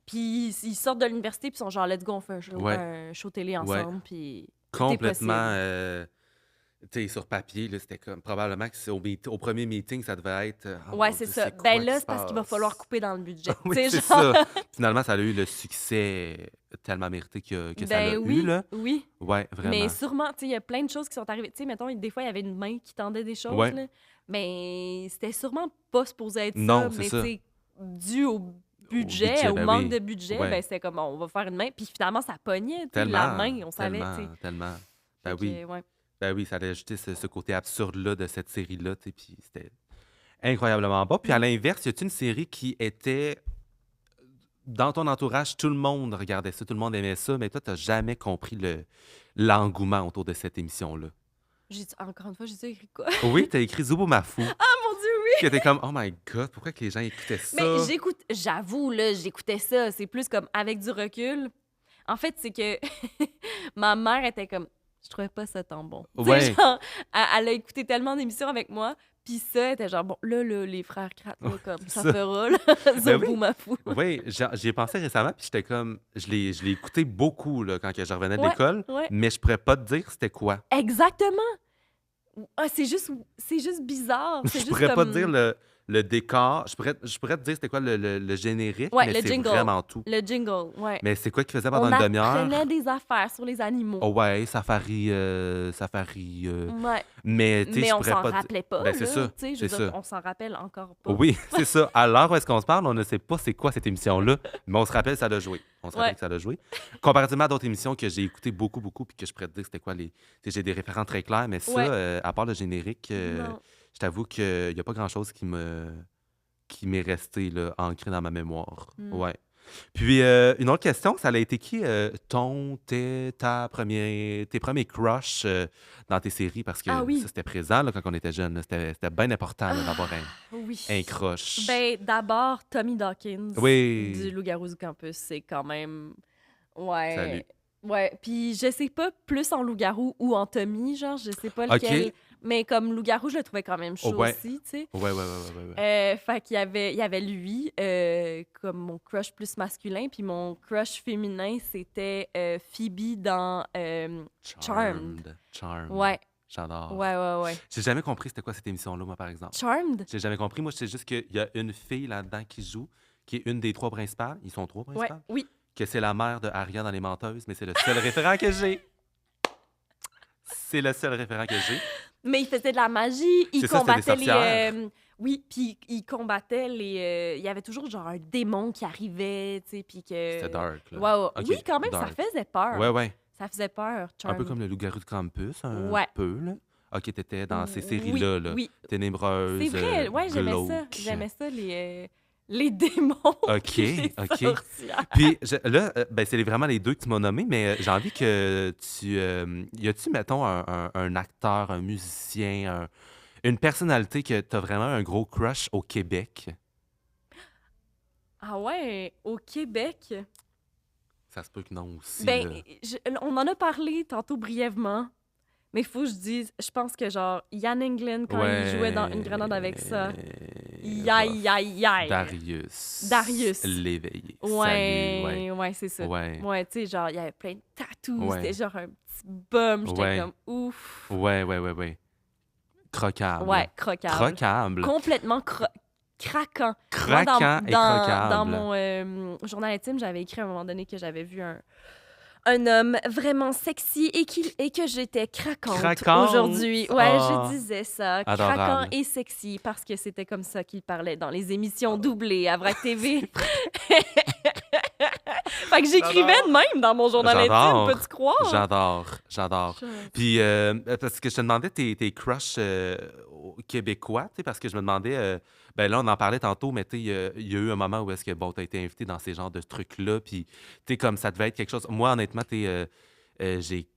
Speaker 2: Puis ils sortent de l'université, puis ils sont genre, let's go, on fait
Speaker 1: ouais,
Speaker 2: un show télé
Speaker 1: ouais.
Speaker 2: ensemble, puis tout est
Speaker 1: Complètement,
Speaker 2: possible.
Speaker 1: tu sais, sur papier, là, c'était comme probablement que au premier meeting, ça devait être oh
Speaker 2: Ouais,
Speaker 1: mon
Speaker 2: c'est
Speaker 1: Dieu,
Speaker 2: ça.
Speaker 1: c'est
Speaker 2: Ben
Speaker 1: quoi qui
Speaker 2: là,
Speaker 1: se
Speaker 2: c'est parce qu'il va falloir
Speaker 1: passe?
Speaker 2: couper dans le budget.
Speaker 1: Oui,
Speaker 2: Tu sais,
Speaker 1: c'est
Speaker 2: genre.
Speaker 1: ça. Finalement, ça a eu le succès tellement mérité que ça l'a
Speaker 2: Ben
Speaker 1: eu,
Speaker 2: oui,
Speaker 1: là.
Speaker 2: oui.
Speaker 1: Ouais,
Speaker 2: Mais
Speaker 1: vraiment.
Speaker 2: sûrement, tu sais, il y a plein de choses qui sont arrivées. Tu sais, mettons, des fois, il y avait une main qui tendait des choses,
Speaker 1: Ouais.
Speaker 2: là. Mais c'était sûrement pas supposé être ça.
Speaker 1: Non, c'est
Speaker 2: Mais tu
Speaker 1: ça.
Speaker 2: sais, dû au
Speaker 1: Au
Speaker 2: budget,
Speaker 1: budget,
Speaker 2: au
Speaker 1: ben
Speaker 2: manque
Speaker 1: oui.
Speaker 2: de budget,
Speaker 1: Ouais.
Speaker 2: ben c'était comme, bon, on va faire une main. Puis finalement, ça pognait, tu sais, la
Speaker 1: Tellement,
Speaker 2: main, on savait, tu sais.
Speaker 1: tellement.
Speaker 2: Fait
Speaker 1: Ben oui.
Speaker 2: que, ouais.
Speaker 1: Ben oui, ça allait ajouter ce côté absurde-là de cette série-là, tu sais, puis c'était incroyablement bon. Puis à
Speaker 2: Mm.
Speaker 1: l'inverse, y a-tu une série qui était dans ton entourage, tout le monde regardait ça, tout le monde aimait ça, mais toi, t'as jamais compris l'engouement autour de cette émission-là?
Speaker 2: Encore une fois, j'ai écrit quoi?
Speaker 1: Oui, t'as écrit Zoubou-Mafou,
Speaker 2: Ah, mon Dieu, oui!
Speaker 1: qui était comme Oh my God, pourquoi que les gens écoutaient
Speaker 2: Mais
Speaker 1: ça?
Speaker 2: j'avoue, là, j'écoutais ça. C'est plus comme avec du recul. En fait, c'est que ma mère était comme, je trouvais pas ça tant bon. Tu sais,
Speaker 1: Ouais,
Speaker 2: genre, elle a écouté tellement d'émissions avec moi, puis ça, elle était genre, bon, là, les frères Kratt, là, comme, ça
Speaker 1: ça.
Speaker 2: fera, là,
Speaker 1: Ben
Speaker 2: Zoubou
Speaker 1: oui.
Speaker 2: Mafou.
Speaker 1: Oui, j'y ai pensé récemment, puis j'étais comme, je l'ai écouté beaucoup là, quand que je revenais de
Speaker 2: Ouais,
Speaker 1: l'école,
Speaker 2: ouais,
Speaker 1: mais je pourrais pas te dire c'était quoi.
Speaker 2: exactement. Ah, c'est juste bizarre. C'est
Speaker 1: Je
Speaker 2: juste
Speaker 1: pourrais pas te dire
Speaker 2: comme,
Speaker 1: le décor. Je pourrais te dire c'était quoi le générique,
Speaker 2: ouais,
Speaker 1: mais
Speaker 2: le
Speaker 1: c'est
Speaker 2: jingle.
Speaker 1: vraiment tout.
Speaker 2: Le jingle, ouais.
Speaker 1: Mais c'est quoi qu'il faisait pendant
Speaker 2: On
Speaker 1: une demi-heure?
Speaker 2: apprenait des affaires sur les animaux.
Speaker 1: Oh ouais, safari.
Speaker 2: Ouais.
Speaker 1: Mais tu sais,
Speaker 2: Mais
Speaker 1: je
Speaker 2: on
Speaker 1: pourrais
Speaker 2: s'en
Speaker 1: pas dire.
Speaker 2: rappelait pas,
Speaker 1: Ben c'est
Speaker 2: là.
Speaker 1: ça,
Speaker 2: Tu sais, je
Speaker 1: c'est
Speaker 2: veux dire,
Speaker 1: ça.
Speaker 2: on s'en rappelle encore pas.
Speaker 1: Oui, c'est ça. À l'heure où est-ce qu'on se parle, on ne sait pas c'est quoi cette émission-là, mais on se rappelle que ça l'a joué. On se rappelle
Speaker 2: Ouais.
Speaker 1: que ça l'a joué. Comparativement à d'autres émissions que j'ai écoutées beaucoup, beaucoup, puis que je pourrais te dire c'était quoi les. Tu sais, j'ai des référents très clairs, mais ça,
Speaker 2: Ouais.
Speaker 1: à part le générique,
Speaker 2: Non.
Speaker 1: je t'avoue qu'il n'y a pas grand-chose qui m'est resté là, ancré dans ma mémoire.
Speaker 2: Mm.
Speaker 1: Ouais. Puis, une autre question, ça a été qui tes premiers crushs dans tes séries? Parce que
Speaker 2: Ah
Speaker 1: ça,
Speaker 2: oui.
Speaker 1: c'était présent là, quand on était jeune. Là. C'était bien important là, d'avoir
Speaker 2: Oui.
Speaker 1: un crush.
Speaker 2: Ben, d'abord, Tommy Dawkins du
Speaker 1: Oui.
Speaker 2: Loup-garou du campus, c'est quand même...
Speaker 1: Salut.
Speaker 2: Ouais. Ouais, puis je sais pas plus en loup-garou ou en Tommy, genre, je sais pas
Speaker 1: OK.
Speaker 2: lequel. Mais comme loup-garou, je le trouvais quand même
Speaker 1: Oh,
Speaker 2: chaud
Speaker 1: ouais.
Speaker 2: aussi, tu sais.
Speaker 1: Ouais, ouais, ouais, ouais, ouais.
Speaker 2: Fait qu'il y avait lui, comme mon crush plus masculin, puis mon crush féminin, c'était Phoebe dans Charmed.
Speaker 1: Charmed.
Speaker 2: Ouais,
Speaker 1: J'adore.
Speaker 2: ouais.
Speaker 1: J'ai jamais compris c'était quoi cette émission-là, moi, par exemple.
Speaker 2: Charmed?
Speaker 1: J'ai jamais compris. Moi, je sais juste qu'il y a une fille là-dedans qui joue, qui est une des 3 principales. Ils sont 3
Speaker 2: Ouais,
Speaker 1: principales.
Speaker 2: oui.
Speaker 1: Que c'est la mère de Aria dans Les Menteuses, mais c'est le seul référent que j'ai. C'est le seul référent que j'ai.
Speaker 2: Mais il faisait de la magie, il
Speaker 1: C'est ça, c'était des
Speaker 2: combattait
Speaker 1: sorcières.
Speaker 2: oui, puis il combattait il y avait toujours genre un démon qui arrivait, tu sais, puis que...
Speaker 1: C'était dark, là.
Speaker 2: Ouais, ouais.
Speaker 1: OK,
Speaker 2: Oui, quand même,
Speaker 1: dark.
Speaker 2: ça faisait peur.
Speaker 1: Ouais, ouais.
Speaker 2: Ça faisait peur,
Speaker 1: Un peu
Speaker 2: Charmed.
Speaker 1: comme le loup-garou de Campus, un
Speaker 2: Ouais.
Speaker 1: peu, là. OK, t'étais dans ces
Speaker 2: Oui,
Speaker 1: séries-là, là.
Speaker 2: oui.
Speaker 1: Ténébreuses,
Speaker 2: C'est vrai, ouais, j'aimais ça.
Speaker 1: glauques.
Speaker 2: J'aimais ça, les démons
Speaker 1: OK,
Speaker 2: puis les
Speaker 1: OK.
Speaker 2: sorcières.
Speaker 1: Puis là, ben, c'est vraiment les 2 que tu m'as nommés, mais j'ai envie que tu... y a-tu, mettons, un acteur, un musicien, une personnalité que t'as vraiment un gros crush au Québec?
Speaker 2: Ah ouais, au Québec?
Speaker 1: Ça se peut que non aussi,
Speaker 2: Ben,
Speaker 1: là.
Speaker 2: on en a parlé tantôt brièvement, mais il faut que je dise, je pense que genre, Yann Englund, quand il jouait dans Une grenade avec ça,
Speaker 1: Rough.
Speaker 2: Yaï.
Speaker 1: Darius. L'éveillé. Salut, ouais.
Speaker 2: Ouais, c'est ça.
Speaker 1: Ouais.
Speaker 2: Ouais, tu sais, genre, il y avait plein de tatous,
Speaker 1: Ouais.
Speaker 2: c'était genre un petit bum, j'étais
Speaker 1: Ouais.
Speaker 2: comme ouf.
Speaker 1: Ouais. Croquable.
Speaker 2: Ouais, croquable.
Speaker 1: Croquable.
Speaker 2: Complètement craquant. Moi,
Speaker 1: Craquant et croquable.
Speaker 2: dans mon journal intime, j'avais écrit à un moment donné que j'avais vu un homme vraiment sexy et que j'étais craquante aujourd'hui. Ouais,
Speaker 1: Ah.
Speaker 2: je disais ça.
Speaker 1: Adorable.
Speaker 2: Craquant et sexy parce que c'était comme ça qu'il parlait dans les émissions doublées à Vrac TV. Fait que j'écrivais de même dans mon journal
Speaker 1: J'adore.
Speaker 2: intime, peux-tu croire?
Speaker 1: J'adore. Puis, parce que je te demandais tes crushs québécois, tu sais, parce que je me demandais, ben là, on en parlait tantôt, mais tu sais, il y a eu un moment où est-ce que, bon, t'as été invité dans ces genres de trucs-là, puis, tu sais, comme ça devait être quelque chose. Moi, honnêtement, tu sais,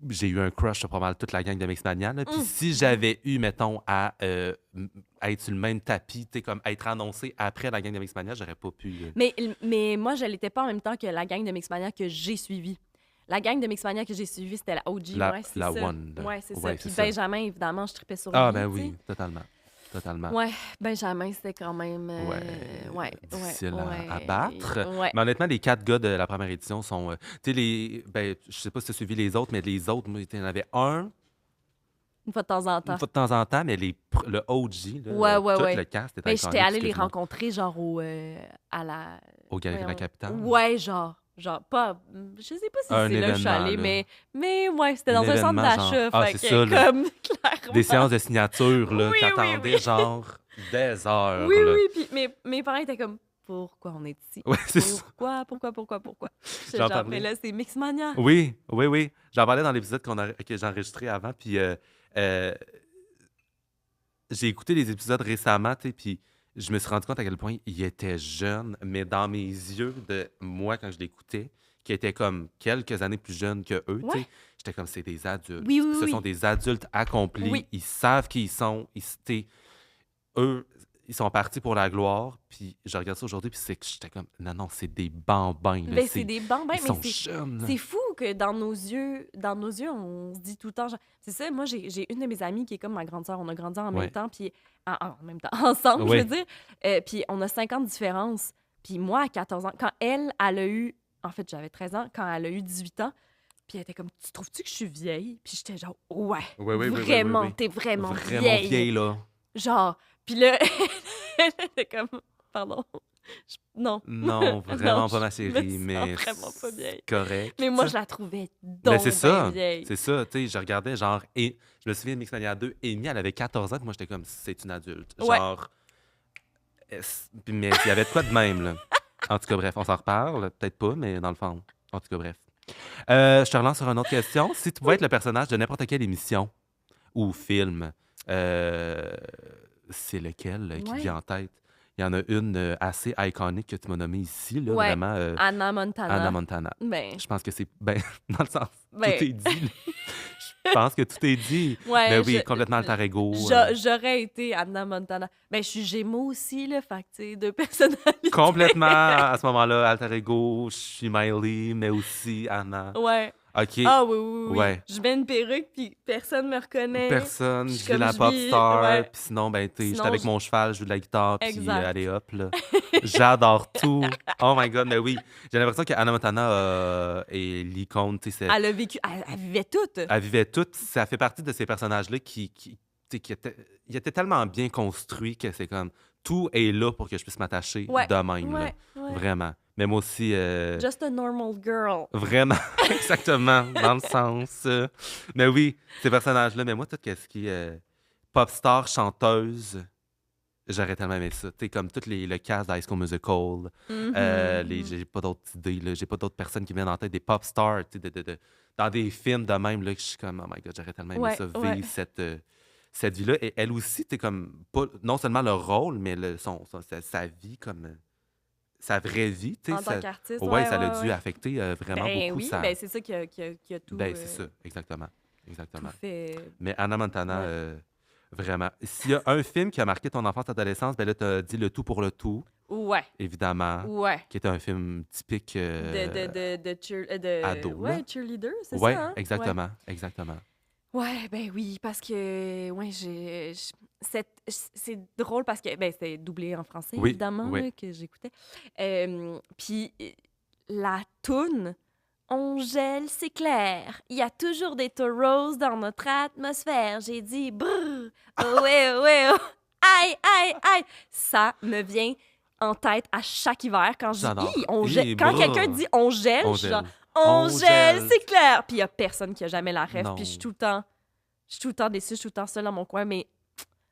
Speaker 1: j'ai eu un crush sur pas mal toute la gang de Mixmania, là. Puis si j'avais eu, mettons, à être sur le même tapis, tu sais, comme être annoncé après la gang de Mixmania, j'aurais pas pu.
Speaker 2: Mais moi, je l'étais pas en même temps que la gang de Mixmania que j'ai suivie. La gang de Mixmania que j'ai suivie, c'était la OG. Ouais, c'est
Speaker 1: la
Speaker 2: ça.
Speaker 1: one, là.
Speaker 2: Ouais, c'est ça.
Speaker 1: Ouais,
Speaker 2: Puis
Speaker 1: c'est ça.
Speaker 2: Benjamin, évidemment, je tripais sur
Speaker 1: Ah,
Speaker 2: lui.
Speaker 1: ben
Speaker 2: tu sais.
Speaker 1: oui, totalement.
Speaker 2: Ouais, Benjamin, c'était quand même.
Speaker 1: Ouais, difficile
Speaker 2: ouais.
Speaker 1: à battre.
Speaker 2: Ouais.
Speaker 1: Mais honnêtement, les 4 gars de la première édition sont. Tu sais, ben, je sais pas si tu as suivi les autres, mais les autres, moi, il y en avait un,
Speaker 2: Une fois de temps en
Speaker 1: une
Speaker 2: temps.
Speaker 1: fois de temps en temps, mais le OG, là,
Speaker 2: Ouais,
Speaker 1: tout
Speaker 2: ouais.
Speaker 1: le cast était
Speaker 2: Mais j'étais
Speaker 1: iconique,
Speaker 2: allée les
Speaker 1: excuse-moi,
Speaker 2: rencontrer, genre, à la.
Speaker 1: au Galerie de la
Speaker 2: voyons.
Speaker 1: Capitale.
Speaker 2: Ouais, genre, pas. Je sais pas si
Speaker 1: Un
Speaker 2: c'est là que je suis
Speaker 1: événement,
Speaker 2: allée,
Speaker 1: là.
Speaker 2: mais ouais, c'était dans
Speaker 1: Un
Speaker 2: un centre
Speaker 1: événement,
Speaker 2: d'achat.
Speaker 1: genre. Ah,
Speaker 2: Fait
Speaker 1: c'est
Speaker 2: que,
Speaker 1: ça, là.
Speaker 2: comme, clairement.
Speaker 1: Des séances de signature, là,
Speaker 2: Oui,
Speaker 1: t'attendais
Speaker 2: oui.
Speaker 1: genre des heures.
Speaker 2: Oui,
Speaker 1: là.
Speaker 2: oui. Puis mes parents étaient comme, pourquoi on est ici?
Speaker 1: Ouais, c'est ça.
Speaker 2: Pourquoi? J'étais
Speaker 1: J'en
Speaker 2: genre,
Speaker 1: parlais.
Speaker 2: mais là, c'est Mixmania.
Speaker 1: Oui. J'en parlais dans l'épisode que j'ai enregistré avant, puis euh, j'ai écouté les épisodes récemment, tu sais, puis je me suis rendu compte à quel point il était jeune, mais dans mes yeux de moi, quand je l'écoutais, qui était comme quelques années plus jeune que eux, tu sais,
Speaker 2: Ouais.
Speaker 1: j'étais comme, c'est des adultes.
Speaker 2: Oui.
Speaker 1: Ce sont des adultes accomplis.
Speaker 2: Oui.
Speaker 1: Ils savent qui ils sont. Tu sais, eux, ils sont partis pour la gloire, puis je regarde ça aujourd'hui, puis c'est que j'étais comme, non, c'est des bambins. Là,
Speaker 2: Ben, c'est des bambins,
Speaker 1: ils
Speaker 2: mais
Speaker 1: sont jeunes. là.
Speaker 2: c'est fou que dans nos yeux, on se dit tout le temps. C'est ça, moi, j'ai une de mes amies qui est comme ma grande sœur. On a grandi en
Speaker 1: Ouais.
Speaker 2: même temps, puis en même temps, ensemble,
Speaker 1: Ouais.
Speaker 2: je veux dire. Puis on a 5 ans de différence. Puis moi, à 14 ans, quand elle a eu... En fait, j'avais 13 ans, quand elle a eu 18 ans, puis elle était comme, tu trouves-tu que je suis vieille? Puis j'étais genre, ouais,
Speaker 1: Oui.
Speaker 2: vraiment, t'es vraiment
Speaker 1: Vraiment
Speaker 2: vieille.
Speaker 1: vieille, là.
Speaker 2: Genre, puis là, elle était comme, pardon, non.
Speaker 1: Non, vraiment
Speaker 2: Non,
Speaker 1: pas ma
Speaker 2: je me
Speaker 1: série,
Speaker 2: sens
Speaker 1: mais
Speaker 2: vraiment pas vieille.
Speaker 1: c'est correct.
Speaker 2: Mais moi,
Speaker 1: ça.
Speaker 2: je la trouvais
Speaker 1: Mais
Speaker 2: donc
Speaker 1: c'est
Speaker 2: ben
Speaker 1: ça,
Speaker 2: vieille.
Speaker 1: c'est ça. Tu sais, je regardais genre, et je me souviens de Mixmania 2, Amy, elle avait 14 ans, puis moi, j'étais comme, c'est une adulte.
Speaker 2: Ouais.
Speaker 1: Genre, mais il y avait de quoi de même, là. En tout cas, bref, on s'en reparle. Peut-être pas, mais dans le fond. En tout cas, bref. Je te relance sur une autre question. Si tu pouvais être le personnage de n'importe quelle émission ou film, c'est lequel qui te
Speaker 2: Ouais.
Speaker 1: vient en tête? Il y en a une assez iconique que tu m'as nommée ici, là,
Speaker 2: Ouais.
Speaker 1: vraiment.
Speaker 2: Anna Montana.
Speaker 1: Anna Montana.
Speaker 2: Ben,
Speaker 1: Je pense que c'est. Ben, dans le sens.
Speaker 2: Ben.
Speaker 1: Tout est dit. là. Je pense que tout est dit.
Speaker 2: ouais,
Speaker 1: Mais oui, complètement alter ego.
Speaker 2: J'aurais été Anna Montana. Ben, je suis Gémeaux aussi, là, fait que, tu sais, deux personnalités.
Speaker 1: Complètement, à ce moment-là, alter ego, je suis Miley, mais aussi Anna.
Speaker 2: Ouais.
Speaker 1: OK.
Speaker 2: Ah oui.
Speaker 1: Ouais.
Speaker 2: Je mets une perruque, puis personne me reconnaît.
Speaker 1: Personne,
Speaker 2: je
Speaker 1: je
Speaker 2: suis
Speaker 1: suis
Speaker 2: comme
Speaker 1: la
Speaker 2: je
Speaker 1: pop
Speaker 2: vis,
Speaker 1: star,
Speaker 2: ouais.
Speaker 1: puis sinon, ben, tu sais,
Speaker 2: Sinon,
Speaker 1: j'étais avec
Speaker 2: je-
Speaker 1: mon cheval, je joue de la guitare, puis
Speaker 2: Exact.
Speaker 1: allez hop, là. J'adore tout. Oh my God, mais oui. J'ai l'impression qu'Anna Montana est l'icône, tu sais,
Speaker 2: Elle a vécu... Elle vivait toute.
Speaker 1: elle vivait tout. Ça fait partie de ces personnages-là qui étaient tellement bien construits que c'est comme, tout est là pour que je puisse m'attacher
Speaker 2: Ouais,
Speaker 1: de même, là.
Speaker 2: ouais, ouais.
Speaker 1: Vraiment. Mais moi aussi,
Speaker 2: Just a normal girl.
Speaker 1: vraiment, exactement, dans le sens. Mais oui, ces personnages-là, mais moi, tout ce qui est pop star, chanteuse, j'aurais tellement aimé ça. Tu sais, comme tout le cast d'High School Musical, j'ai pas d'autres idées, là. J'ai pas d'autres personnes qui me viennent en tête, des pop stars, tu sais, dans des films de même, là, que je suis comme, oh my God, j'aurais tellement aimé
Speaker 2: Ouais,
Speaker 1: ça,
Speaker 2: ouais.
Speaker 1: vivre cette vie-là. Et elle aussi, tu comme, pas, non seulement le rôle, mais sa vie, comme, sa vraie vie, tu sais.
Speaker 2: En tant qu'artiste,
Speaker 1: Ouais,
Speaker 2: ouais,
Speaker 1: ça l'a
Speaker 2: ouais,
Speaker 1: dû
Speaker 2: ouais.
Speaker 1: affecter vraiment
Speaker 2: Ben
Speaker 1: beaucoup
Speaker 2: oui,
Speaker 1: sa...
Speaker 2: ben c'est ça qui a tout,
Speaker 1: Ben, c'est ça, exactement.
Speaker 2: tout
Speaker 1: Exactement.
Speaker 2: fait.
Speaker 1: Mais Anna Montana,
Speaker 2: Ouais.
Speaker 1: vraiment. S'il y a un film qui a marqué ton enfance, adolescence, ben là, t'as dit Le Tout pour le Tout,
Speaker 2: Ouais,
Speaker 1: évidemment,
Speaker 2: ouais.
Speaker 1: qui est un film typique ado, là.
Speaker 2: Ouais, cheerleader, c'est
Speaker 1: Ouais,
Speaker 2: ça, hein? Ouais.
Speaker 1: exactement, exactement.
Speaker 2: Ouais, ben oui, parce que, ouais, c'est drôle parce que, ben, c'était doublé en français,
Speaker 1: Oui,
Speaker 2: évidemment,
Speaker 1: oui.
Speaker 2: là, que j'écoutais. Puis la toune, on gèle, c'est clair. Il y a toujours des taureaux dans notre atmosphère. J'ai dit, brrr, oh ouais, oh ouais, oh. Aïe, aïe, aïe. Ça me vient en tête à chaque hiver quand je dis,
Speaker 1: J'adore.
Speaker 2: on gèle.
Speaker 1: Hi,
Speaker 2: Quand
Speaker 1: brrr.
Speaker 2: quelqu'un dit on gèle,
Speaker 1: On
Speaker 2: je suis genre,
Speaker 1: gèle.
Speaker 2: on
Speaker 1: On
Speaker 2: gèle,
Speaker 1: gèle.
Speaker 2: c'est clair. Puis il y a personne qui a jamais la ref.
Speaker 1: Non.
Speaker 2: Puis je suis tout le temps déçue, je suis tout le temps seule dans mon coin, mais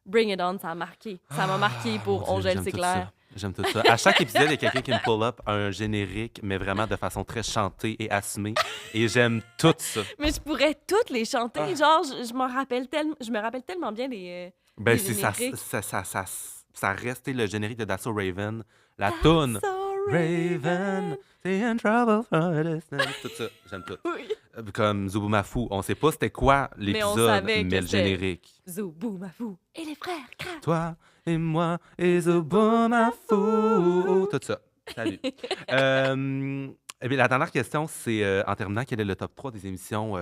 Speaker 2: Bring It On, ça a marqué. Ça m'a marqué
Speaker 1: Ah,
Speaker 2: pour
Speaker 1: mon
Speaker 2: On
Speaker 1: Dieu,
Speaker 2: gèle,
Speaker 1: j'aime
Speaker 2: c'est
Speaker 1: tout
Speaker 2: clair.
Speaker 1: ça. J'aime tout ça. À chaque épisode, il y a quelqu'un qui me pull up un générique, mais vraiment de façon très chantée et assumée. Et j'aime tout ça.
Speaker 2: Mais je pourrais toutes les chanter.
Speaker 1: Ah.
Speaker 2: Genre, je me rappelle tellement bien
Speaker 1: Ben,
Speaker 2: les génériques.
Speaker 1: ça reste le générique de That's So Raven. La toune.
Speaker 2: So
Speaker 1: Raven, t'es in trouble from a distance. Tout ça, j'aime tout.
Speaker 2: Oui.
Speaker 1: Comme Zouboumafu, on sait pas c'était quoi
Speaker 2: on
Speaker 1: l'épisode,
Speaker 2: savait
Speaker 1: mais
Speaker 2: que
Speaker 1: le
Speaker 2: c'était-
Speaker 1: générique.
Speaker 2: Zoubou-mafou. Et les frères, crap.
Speaker 1: Toi et moi et Zouboumafu. Tout ça. Salut. Eh bien, la dernière question, c'est en terminant, quel est le top 3 des émissions,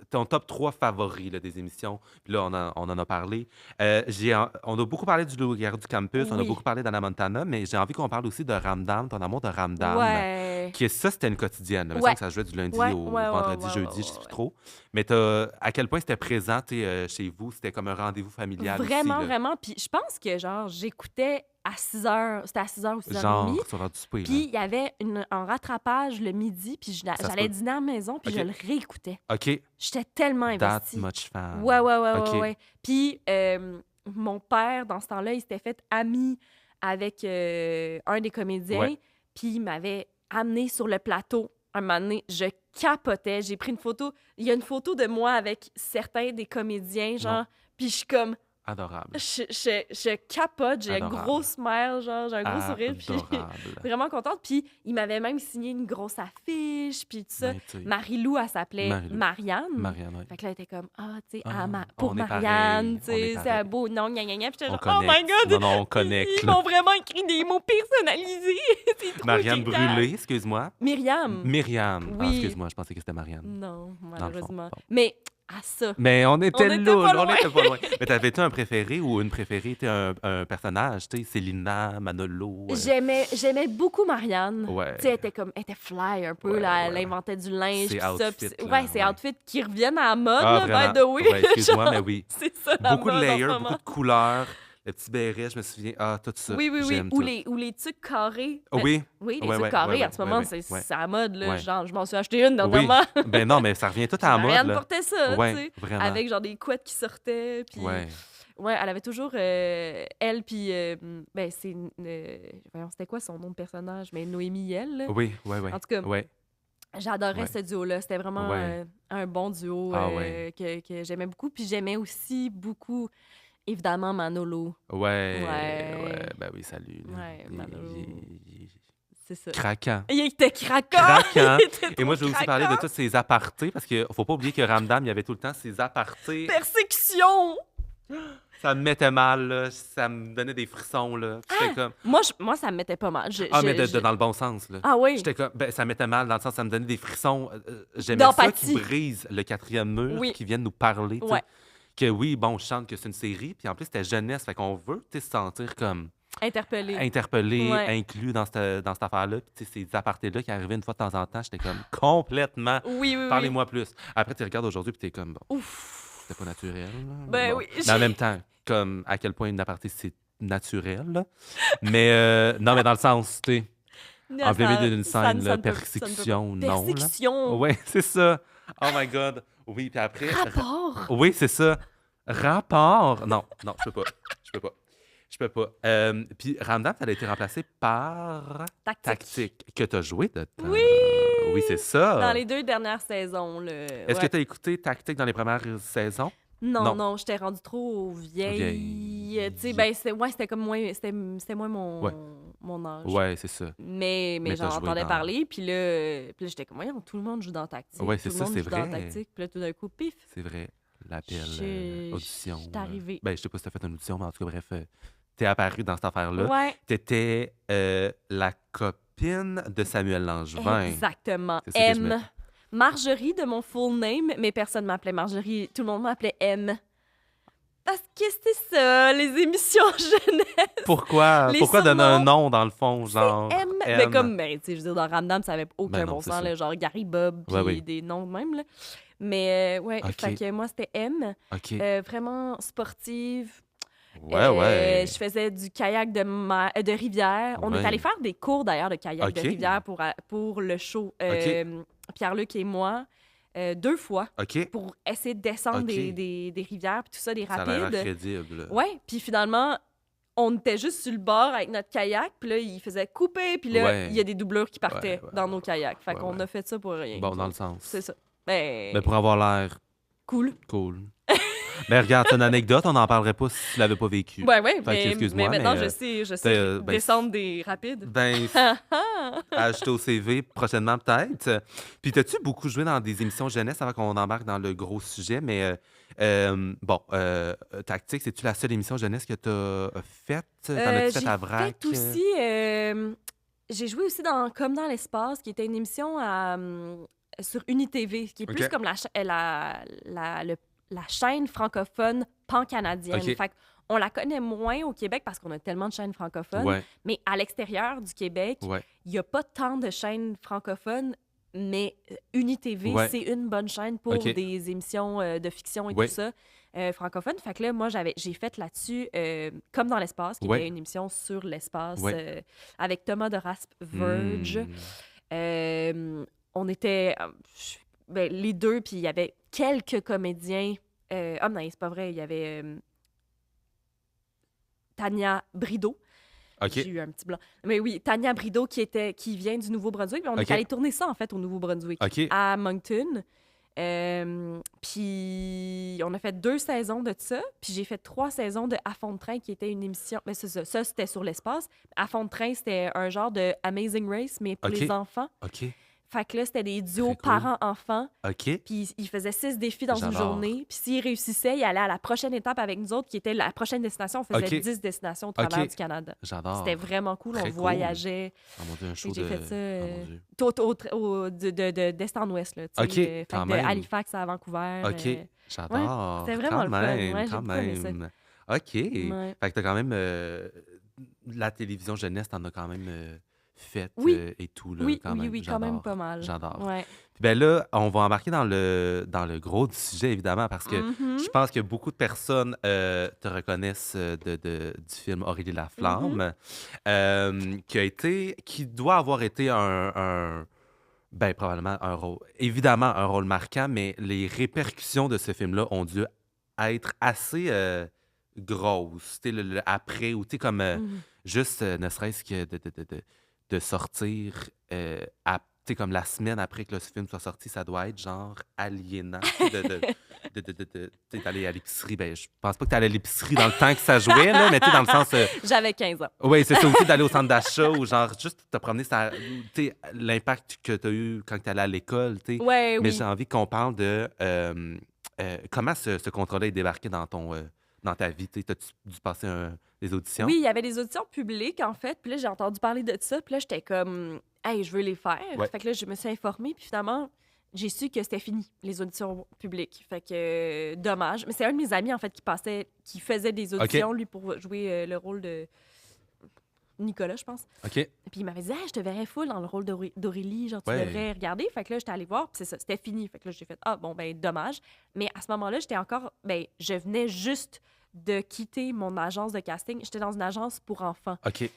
Speaker 1: ton top 3 favoris là, des émissions? Puis là, on en a parlé. On a beaucoup parlé du Loup-garou du campus, on a
Speaker 2: Oui.
Speaker 1: beaucoup parlé d'Anna Montana, mais j'ai envie qu'on parle aussi de Ramdam, ton amour de Ramdam.
Speaker 2: Ouais.
Speaker 1: Ça, c'était une quotidienne. Il me
Speaker 2: Ouais.
Speaker 1: semble que ça jouait du lundi
Speaker 2: Ouais,
Speaker 1: au
Speaker 2: ouais,
Speaker 1: vendredi,
Speaker 2: ouais,
Speaker 1: jeudi,
Speaker 2: ouais,
Speaker 1: je sais plus
Speaker 2: ouais.
Speaker 1: trop. Mais à quel point c'était présent chez vous? C'était comme un rendez-vous familial
Speaker 2: Vraiment,
Speaker 1: aussi. Là.
Speaker 2: vraiment. Puis je pense que, genre, j'écoutais à 6 heures. C'était à 6 heures ou 6 heures et
Speaker 1: Genre,
Speaker 2: demie.
Speaker 1: sur l'heure du souper.
Speaker 2: Puis il y avait un rattrapage le midi, puis
Speaker 1: se
Speaker 2: j'allais
Speaker 1: peut.
Speaker 2: dîner à la maison, puis
Speaker 1: Ok.
Speaker 2: je le réécoutais.
Speaker 1: Là. OK,
Speaker 2: J'étais tellement
Speaker 1: that
Speaker 2: investie.
Speaker 1: much fan.
Speaker 2: Ouais, ouais, ouais,
Speaker 1: Ok.
Speaker 2: ouais, ouais. Puis mon père, dans ce temps-là, il s'était fait ami avec un des comédiens,
Speaker 1: Ouais.
Speaker 2: puis il m'avait amené sur le plateau. Un moment donné, je capotais. J'ai pris une photo. Il y a une photo de moi avec certains des comédiens, genre, puis je suis comme...
Speaker 1: Adorable.
Speaker 2: Je capote, j'ai un
Speaker 1: Adorable.
Speaker 2: gros smile, genre, j'ai un gros sourire, puis
Speaker 1: Adorable.
Speaker 2: vraiment contente. Puis il m'avait même signé une grosse affiche, puis tout ça.
Speaker 1: Ben, tu sais,
Speaker 2: Marie-Lou, elle s'appelait
Speaker 1: Marie-Lou.
Speaker 2: Marianne.
Speaker 1: Marianne, ouais.
Speaker 2: Fait que là, elle était comme, tu sais,
Speaker 1: Ah,
Speaker 2: pour
Speaker 1: on est
Speaker 2: Marianne,
Speaker 1: pareil,
Speaker 2: tu
Speaker 1: on est
Speaker 2: sais, c'est
Speaker 1: pareil.
Speaker 2: un beau nom, gna gna gna. Puis j'étais
Speaker 1: On
Speaker 2: genre, oh my
Speaker 1: connecte.
Speaker 2: God!
Speaker 1: Non, non, on connecte.
Speaker 2: Ils
Speaker 1: là.
Speaker 2: m'ont vraiment écrit des mots personnalisés. C'est trop
Speaker 1: Marianne
Speaker 2: génial.
Speaker 1: Brûlé, excuse-moi.
Speaker 2: Myriam.
Speaker 1: Myriam. Ah,
Speaker 2: Oui.
Speaker 1: excuse-moi, je pensais que c'était Marianne.
Speaker 2: Non,
Speaker 1: Dans le fond,
Speaker 2: malheureusement.
Speaker 1: bon.
Speaker 2: Mais à ça.
Speaker 1: Mais on était
Speaker 2: était
Speaker 1: là,
Speaker 2: pas
Speaker 1: on
Speaker 2: loin.
Speaker 1: était pas loin. Mais t'avais-tu un préféré ou une préférée? T'es un personnage, tu sais, Célina, Manolo.
Speaker 2: J'aimais beaucoup Marianne.
Speaker 1: Ouais.
Speaker 2: Tu sais, elle était fly un peu,
Speaker 1: Ouais,
Speaker 2: là. Elle
Speaker 1: ouais.
Speaker 2: inventait du linge.
Speaker 1: Ses
Speaker 2: pis ça,
Speaker 1: outfits,
Speaker 2: pis
Speaker 1: là,
Speaker 2: ses
Speaker 1: ouais.
Speaker 2: outfits qui reviennent à la mode,
Speaker 1: Ah,
Speaker 2: là, by the way.
Speaker 1: Ouais, excuse-moi,
Speaker 2: Genre,
Speaker 1: mais oui.
Speaker 2: C'est ça, la
Speaker 1: Beaucoup de
Speaker 2: mode en ce
Speaker 1: layers,
Speaker 2: moment.
Speaker 1: beaucoup de couleurs. Le petit béret, je me souviens. Ah, tout ça.
Speaker 2: Oui, oui, oui.
Speaker 1: J'aime
Speaker 2: Ou
Speaker 1: tout.
Speaker 2: les trucs carrés.
Speaker 1: Oui.
Speaker 2: Oui, les
Speaker 1: Ouais,
Speaker 2: trucs
Speaker 1: ouais,
Speaker 2: carrés,
Speaker 1: ouais,
Speaker 2: en ce
Speaker 1: ouais,
Speaker 2: moment,
Speaker 1: ouais,
Speaker 2: c'est
Speaker 1: ouais.
Speaker 2: à la mode, là.
Speaker 1: Ouais.
Speaker 2: Genre, je m'en suis acheté une
Speaker 1: Oui.
Speaker 2: dernièrement.
Speaker 1: Ben non, mais ça revient tout à la mode,
Speaker 2: Marianne
Speaker 1: là.
Speaker 2: portait ça,
Speaker 1: Ouais,
Speaker 2: tu sais.
Speaker 1: vraiment.
Speaker 2: Avec genre des couettes qui sortaient. Puis...
Speaker 1: Ouais.
Speaker 2: Ouais, elle avait toujours elle, puis ben c'est voyons, c'était quoi son nom de personnage, mais Noémie elle. Là.
Speaker 1: Oui, ouais, ouais.
Speaker 2: En tout cas,
Speaker 1: Ouais.
Speaker 2: j'adorais
Speaker 1: Ouais.
Speaker 2: ce duo-là. C'était vraiment
Speaker 1: Ouais.
Speaker 2: un bon duo
Speaker 1: Ah ouais.
Speaker 2: que j'aimais beaucoup. Puis j'aimais aussi beaucoup, évidemment, Manolo.
Speaker 1: Ouais.
Speaker 2: Ouais.
Speaker 1: Ouais. Ben oui, salut. là.
Speaker 2: Ouais, Manolo.
Speaker 1: Il est
Speaker 2: C'est ça.
Speaker 1: craquant.
Speaker 2: Il était craquant!
Speaker 1: Craquant.
Speaker 2: Il était
Speaker 1: Et moi,
Speaker 2: trop
Speaker 1: je vais aussi parler de
Speaker 2: craquant.
Speaker 1: tous ces apartés, parce qu'il faut pas oublier que Ramdam, il y avait tout le temps ces apartés.
Speaker 2: Persécution!
Speaker 1: Ça me mettait mal, là. Ça me donnait des frissons, là. Puis j'étais comme...
Speaker 2: Moi, ça me mettait pas mal.
Speaker 1: mais dans le bon sens, là.
Speaker 2: Ah oui?
Speaker 1: J'étais comme... Ben, ça me mettait mal dans le sens, ça me donnait des frissons. J'aimais ça
Speaker 2: D'empathie.
Speaker 1: qu'ils brisent le quatrième mur,
Speaker 2: Oui.
Speaker 1: qu'ils viennent nous parler, tu sais.
Speaker 2: Ouais.
Speaker 1: Que oui, bon, je chante que c'est une série, puis en plus, c'était jeunesse, fait qu'on veut, tu sais, se sentir comme
Speaker 2: Interpellé.
Speaker 1: interpellé,
Speaker 2: Ouais.
Speaker 1: inclus dans cette affaire-là. Puis, tu sais, ces apartés-là qui arrivaient une fois de temps en temps, j'étais comme complètement...
Speaker 2: Oui, oui,
Speaker 1: Parlez-moi plus. Après, tu regardes aujourd'hui, puis t'es comme, bon,
Speaker 2: oui. Ouf.
Speaker 1: c'était pas naturel. Là,
Speaker 2: Ben
Speaker 1: bon.
Speaker 2: oui.
Speaker 1: Mais en même temps, comme à quel point une aparté, c'est naturel, là. Mais non, mais dans le sens, tu sais, en plein milieu d'une scène, là, persécution, non, là.
Speaker 2: Persécution!
Speaker 1: Oui, c'est ça. Oh my God. Oui, puis après...
Speaker 2: Rapport!
Speaker 1: Oui, c'est ça. Rapport. Non, non, je peux pas. Je peux pas. Je peux pas. Puis Ramdam, ça a été remplacé par Tactique, que tu as joué de temps.
Speaker 2: Oui!
Speaker 1: Oui, c'est
Speaker 2: Dans
Speaker 1: ça.
Speaker 2: les 2 dernières saisons, là.
Speaker 1: Est-ce que
Speaker 2: Ouais.
Speaker 1: tu as écouté Tactique dans les premières saisons?
Speaker 2: Non,
Speaker 1: Non.
Speaker 2: j'étais rendue trop vieille. Tu sais,
Speaker 1: Vieille.
Speaker 2: ben, c'était comme moins... C'était moins
Speaker 1: Ouais.
Speaker 2: mon âge.
Speaker 1: Ouais, c'est ça.
Speaker 2: Mais
Speaker 1: Mais
Speaker 2: j'en
Speaker 1: t'as joué
Speaker 2: entendais
Speaker 1: dans-
Speaker 2: parler, puis là, j'étais comme, voyons, tout le monde joue dans Tactique.
Speaker 1: Ouais, c'est
Speaker 2: tout
Speaker 1: ça,
Speaker 2: le monde
Speaker 1: c'est
Speaker 2: joue dans
Speaker 1: vrai.
Speaker 2: Tactique. Puis là, tout d'un coup, pif,
Speaker 1: C'est vrai. L'appel,
Speaker 2: J'ai-
Speaker 1: audition.
Speaker 2: j'étais arrivée.
Speaker 1: Ben, je sais pas si t'as fait une audition, mais en tout cas, bref, t'es apparu dans cette affaire-là.
Speaker 2: Ouais,
Speaker 1: T'étais la copine de Samuel Langevin.
Speaker 2: exactement.
Speaker 1: C'est ça que je me-
Speaker 2: M. Marjorie de mon full name, mais personne m'appelait Marjorie. Tout le monde m'appelait M. Parce que c'était ça, les émissions jeunesse.
Speaker 1: Pourquoi
Speaker 2: Les
Speaker 1: donner un
Speaker 2: surnoms,
Speaker 1: nom, dans le fond, genre
Speaker 2: M.
Speaker 1: M?
Speaker 2: Mais comme, ben, tu sais, je veux dire, dans Ramdam, ça avait aucun
Speaker 1: Ben non,
Speaker 2: bon
Speaker 1: c'est
Speaker 2: sens,
Speaker 1: ça.
Speaker 2: là, genre Gary Bob, puis
Speaker 1: Ouais, oui.
Speaker 2: des noms de même, là. Mais, ouais,
Speaker 1: Ok.
Speaker 2: fait que moi, c'était M.
Speaker 1: OK.
Speaker 2: Vraiment sportive.
Speaker 1: Ouais.
Speaker 2: Je faisais du kayak de rivière. On est
Speaker 1: Ouais.
Speaker 2: allé faire des cours d'ailleurs de kayak
Speaker 1: Ok.
Speaker 2: de rivière pour le show. Pierre-Luc et moi, 2 fois
Speaker 1: OK.
Speaker 2: pour essayer de descendre
Speaker 1: Ok.
Speaker 2: des rivières puis tout ça, des
Speaker 1: Ça a l'air
Speaker 2: rapides.
Speaker 1: crédible.
Speaker 2: Ouais, puis finalement, on était juste sur le bord avec notre kayak, puis là, il faisait couper, puis là,
Speaker 1: Ouais.
Speaker 2: il y a des doubleurs qui partaient
Speaker 1: Ouais,
Speaker 2: dans nos kayaks. Fait
Speaker 1: ouais,
Speaker 2: qu'on
Speaker 1: ouais.
Speaker 2: a fait ça pour rien.
Speaker 1: Bon,
Speaker 2: nous
Speaker 1: dans le
Speaker 2: autres.
Speaker 1: sens.
Speaker 2: C'est ça. Ben,
Speaker 1: Mais pour avoir l'air
Speaker 2: cool.
Speaker 1: cool. Mais regarde, c'est une anecdote, on n'en parlerait pas si tu l'avais pas vécu.
Speaker 2: Ouais,
Speaker 1: Fait que,
Speaker 2: mais
Speaker 1: excuse-moi,
Speaker 2: maintenant,
Speaker 1: mais,
Speaker 2: je sais
Speaker 1: ben,
Speaker 2: descendre des rapides.
Speaker 1: Ben, ajouter au CV prochainement, peut-être. Puis, t'as-tu beaucoup joué dans des émissions jeunesse avant qu'on embarque dans le gros sujet? Mais bon, Tactique, c'est-tu la seule émission jeunesse que t'as faite? T'en as-tu fait à Vrac?
Speaker 2: Fait aussi, j'ai joué aussi dans Comme dans l'espace, qui était une émission sur UniTV, qui est plus
Speaker 1: Ok.
Speaker 2: comme la chaîne francophone pan-canadienne.
Speaker 1: Ok.
Speaker 2: Fait on la connaît moins au Québec parce qu'on a tellement de chaînes francophones,
Speaker 1: Ouais,
Speaker 2: mais à l'extérieur du Québec,
Speaker 1: ouais.
Speaker 2: il n'y a pas tant de chaînes francophones, mais UniTV,
Speaker 1: Ouais.
Speaker 2: c'est une bonne chaîne pour
Speaker 1: Ok.
Speaker 2: des émissions de fiction et
Speaker 1: Ouais.
Speaker 2: tout ça, francophones. Fait que là, moi, j'ai fait là-dessus Comme dans l'espace, qui
Speaker 1: Ouais.
Speaker 2: était une émission sur l'espace
Speaker 1: Ouais.
Speaker 2: avec Thomas de Raspe Verge.
Speaker 1: Hmm.
Speaker 2: On était les deux, puis il y avait quelques comédiens. Ah non, c'est pas vrai, il y avait Tania Brideau.
Speaker 1: OK.
Speaker 2: J'ai eu un petit blanc. Mais oui, Tania Brideau qui vient du Nouveau-Brunswick. Puis on
Speaker 1: Ok.
Speaker 2: est allé tourner ça, en fait, au Nouveau-Brunswick,
Speaker 1: OK.
Speaker 2: à Moncton. Puis on a fait 2 saisons de ça. Puis j'ai fait 3 saisons de À fond de train, qui était une émission... Mais c'est ça, c'était sur l'espace. À fond de train, c'était un genre de Amazing Race, mais pour
Speaker 1: Ok.
Speaker 2: les enfants.
Speaker 1: OK.
Speaker 2: Fait que là, c'était des duos
Speaker 1: Très cool.
Speaker 2: parents-enfants.
Speaker 1: OK.
Speaker 2: Puis il faisait 6 défis dans une
Speaker 1: J'adore.
Speaker 2: journée. Puis s'il réussissait, il allait à la prochaine étape avec nous autres, qui était la prochaine destination. On faisait
Speaker 1: Ok.
Speaker 2: 10 destinations au travers
Speaker 1: Ok.
Speaker 2: du Canada.
Speaker 1: J'adore.
Speaker 2: C'était vraiment cool.
Speaker 1: Très
Speaker 2: On
Speaker 1: cool.
Speaker 2: voyageait
Speaker 1: Oh mon Dieu, un show
Speaker 2: j'ai
Speaker 1: de...
Speaker 2: fait ça,
Speaker 1: Oh mon Dieu.
Speaker 2: d'est en ouest. Là, tu sais,
Speaker 1: Ok,
Speaker 2: fait
Speaker 1: quand
Speaker 2: que
Speaker 1: même.
Speaker 2: de Halifax à Vancouver.
Speaker 1: OK. J'adore.
Speaker 2: c'était vraiment
Speaker 1: Quand
Speaker 2: le fun.
Speaker 1: même,
Speaker 2: Ouais, j'ai
Speaker 1: quand
Speaker 2: beaucoup aimé ça.
Speaker 1: même. OK.
Speaker 2: Ouais.
Speaker 1: Fait que t'as quand même... la télévision jeunesse, t'en as quand même fait
Speaker 2: Oui.
Speaker 1: et tout, là,
Speaker 2: Oui,
Speaker 1: quand
Speaker 2: oui,
Speaker 1: même.
Speaker 2: oui, quand même
Speaker 1: J'adore.
Speaker 2: pas mal.
Speaker 1: J'adore.
Speaker 2: Ouais.
Speaker 1: Puis ben là, on va embarquer dans le gros du sujet, évidemment, parce que
Speaker 2: Mhm.
Speaker 1: je pense que beaucoup de personnes te reconnaissent du film Aurélie Laflamme, qui doit avoir été ben, probablement un rôle, évidemment un rôle marquant, mais les répercussions de ce film-là ont dû être assez grosses, tu sais, le après, ou tu sais, comme
Speaker 2: Mhm.
Speaker 1: juste, ne serait-ce que de sortir, tu sais, comme la semaine après que le film soit sorti, ça doit être genre aliénant, tu sais, tu sais, d'aller à l'épicerie. Ben, je pense pas que tu allais à l'épicerie dans le temps que ça jouait, là, mais tu sais, dans le sens...
Speaker 2: J'avais 15 ans.
Speaker 1: oui, c'est ça aussi, d'aller au centre d'achat ou genre juste te promener, tu sais, l'impact que tu as eu quand tu allais à l'école, tu sais.
Speaker 2: Ouais,
Speaker 1: Mais
Speaker 2: oui.
Speaker 1: j'ai envie qu'on parle de comment ce contrat-là est débarqué dans dans ta vie. T'as-tu dû passer des auditions?
Speaker 2: Oui, il y avait des auditions publiques, en fait. Puis là, j'ai entendu parler de ça. Puis là, j'étais comme, hey, je veux les faire.
Speaker 1: Ouais.
Speaker 2: Fait que là, je me suis informée. Puis finalement, j'ai su que c'était fini, les auditions publiques. Fait que, dommage. Mais c'est un de mes amis, en fait, qui faisait des auditions, lui, pour jouer le rôle de Nicolas, je pense.
Speaker 1: OK.
Speaker 2: Puis il m'avait dit, hey, je te verrais full dans le rôle d'Aurélie, genre, tu
Speaker 1: Ouais.
Speaker 2: devrais regarder. Fait que là, j'étais allée voir, puis c'est ça, c'était fini. Fait que là, j'ai fait, ah, bon, ben, dommage. Mais à ce moment-là, j'étais encore, ben, je venais juste de quitter mon agence de casting. J'étais dans une agence pour enfants.
Speaker 1: OK.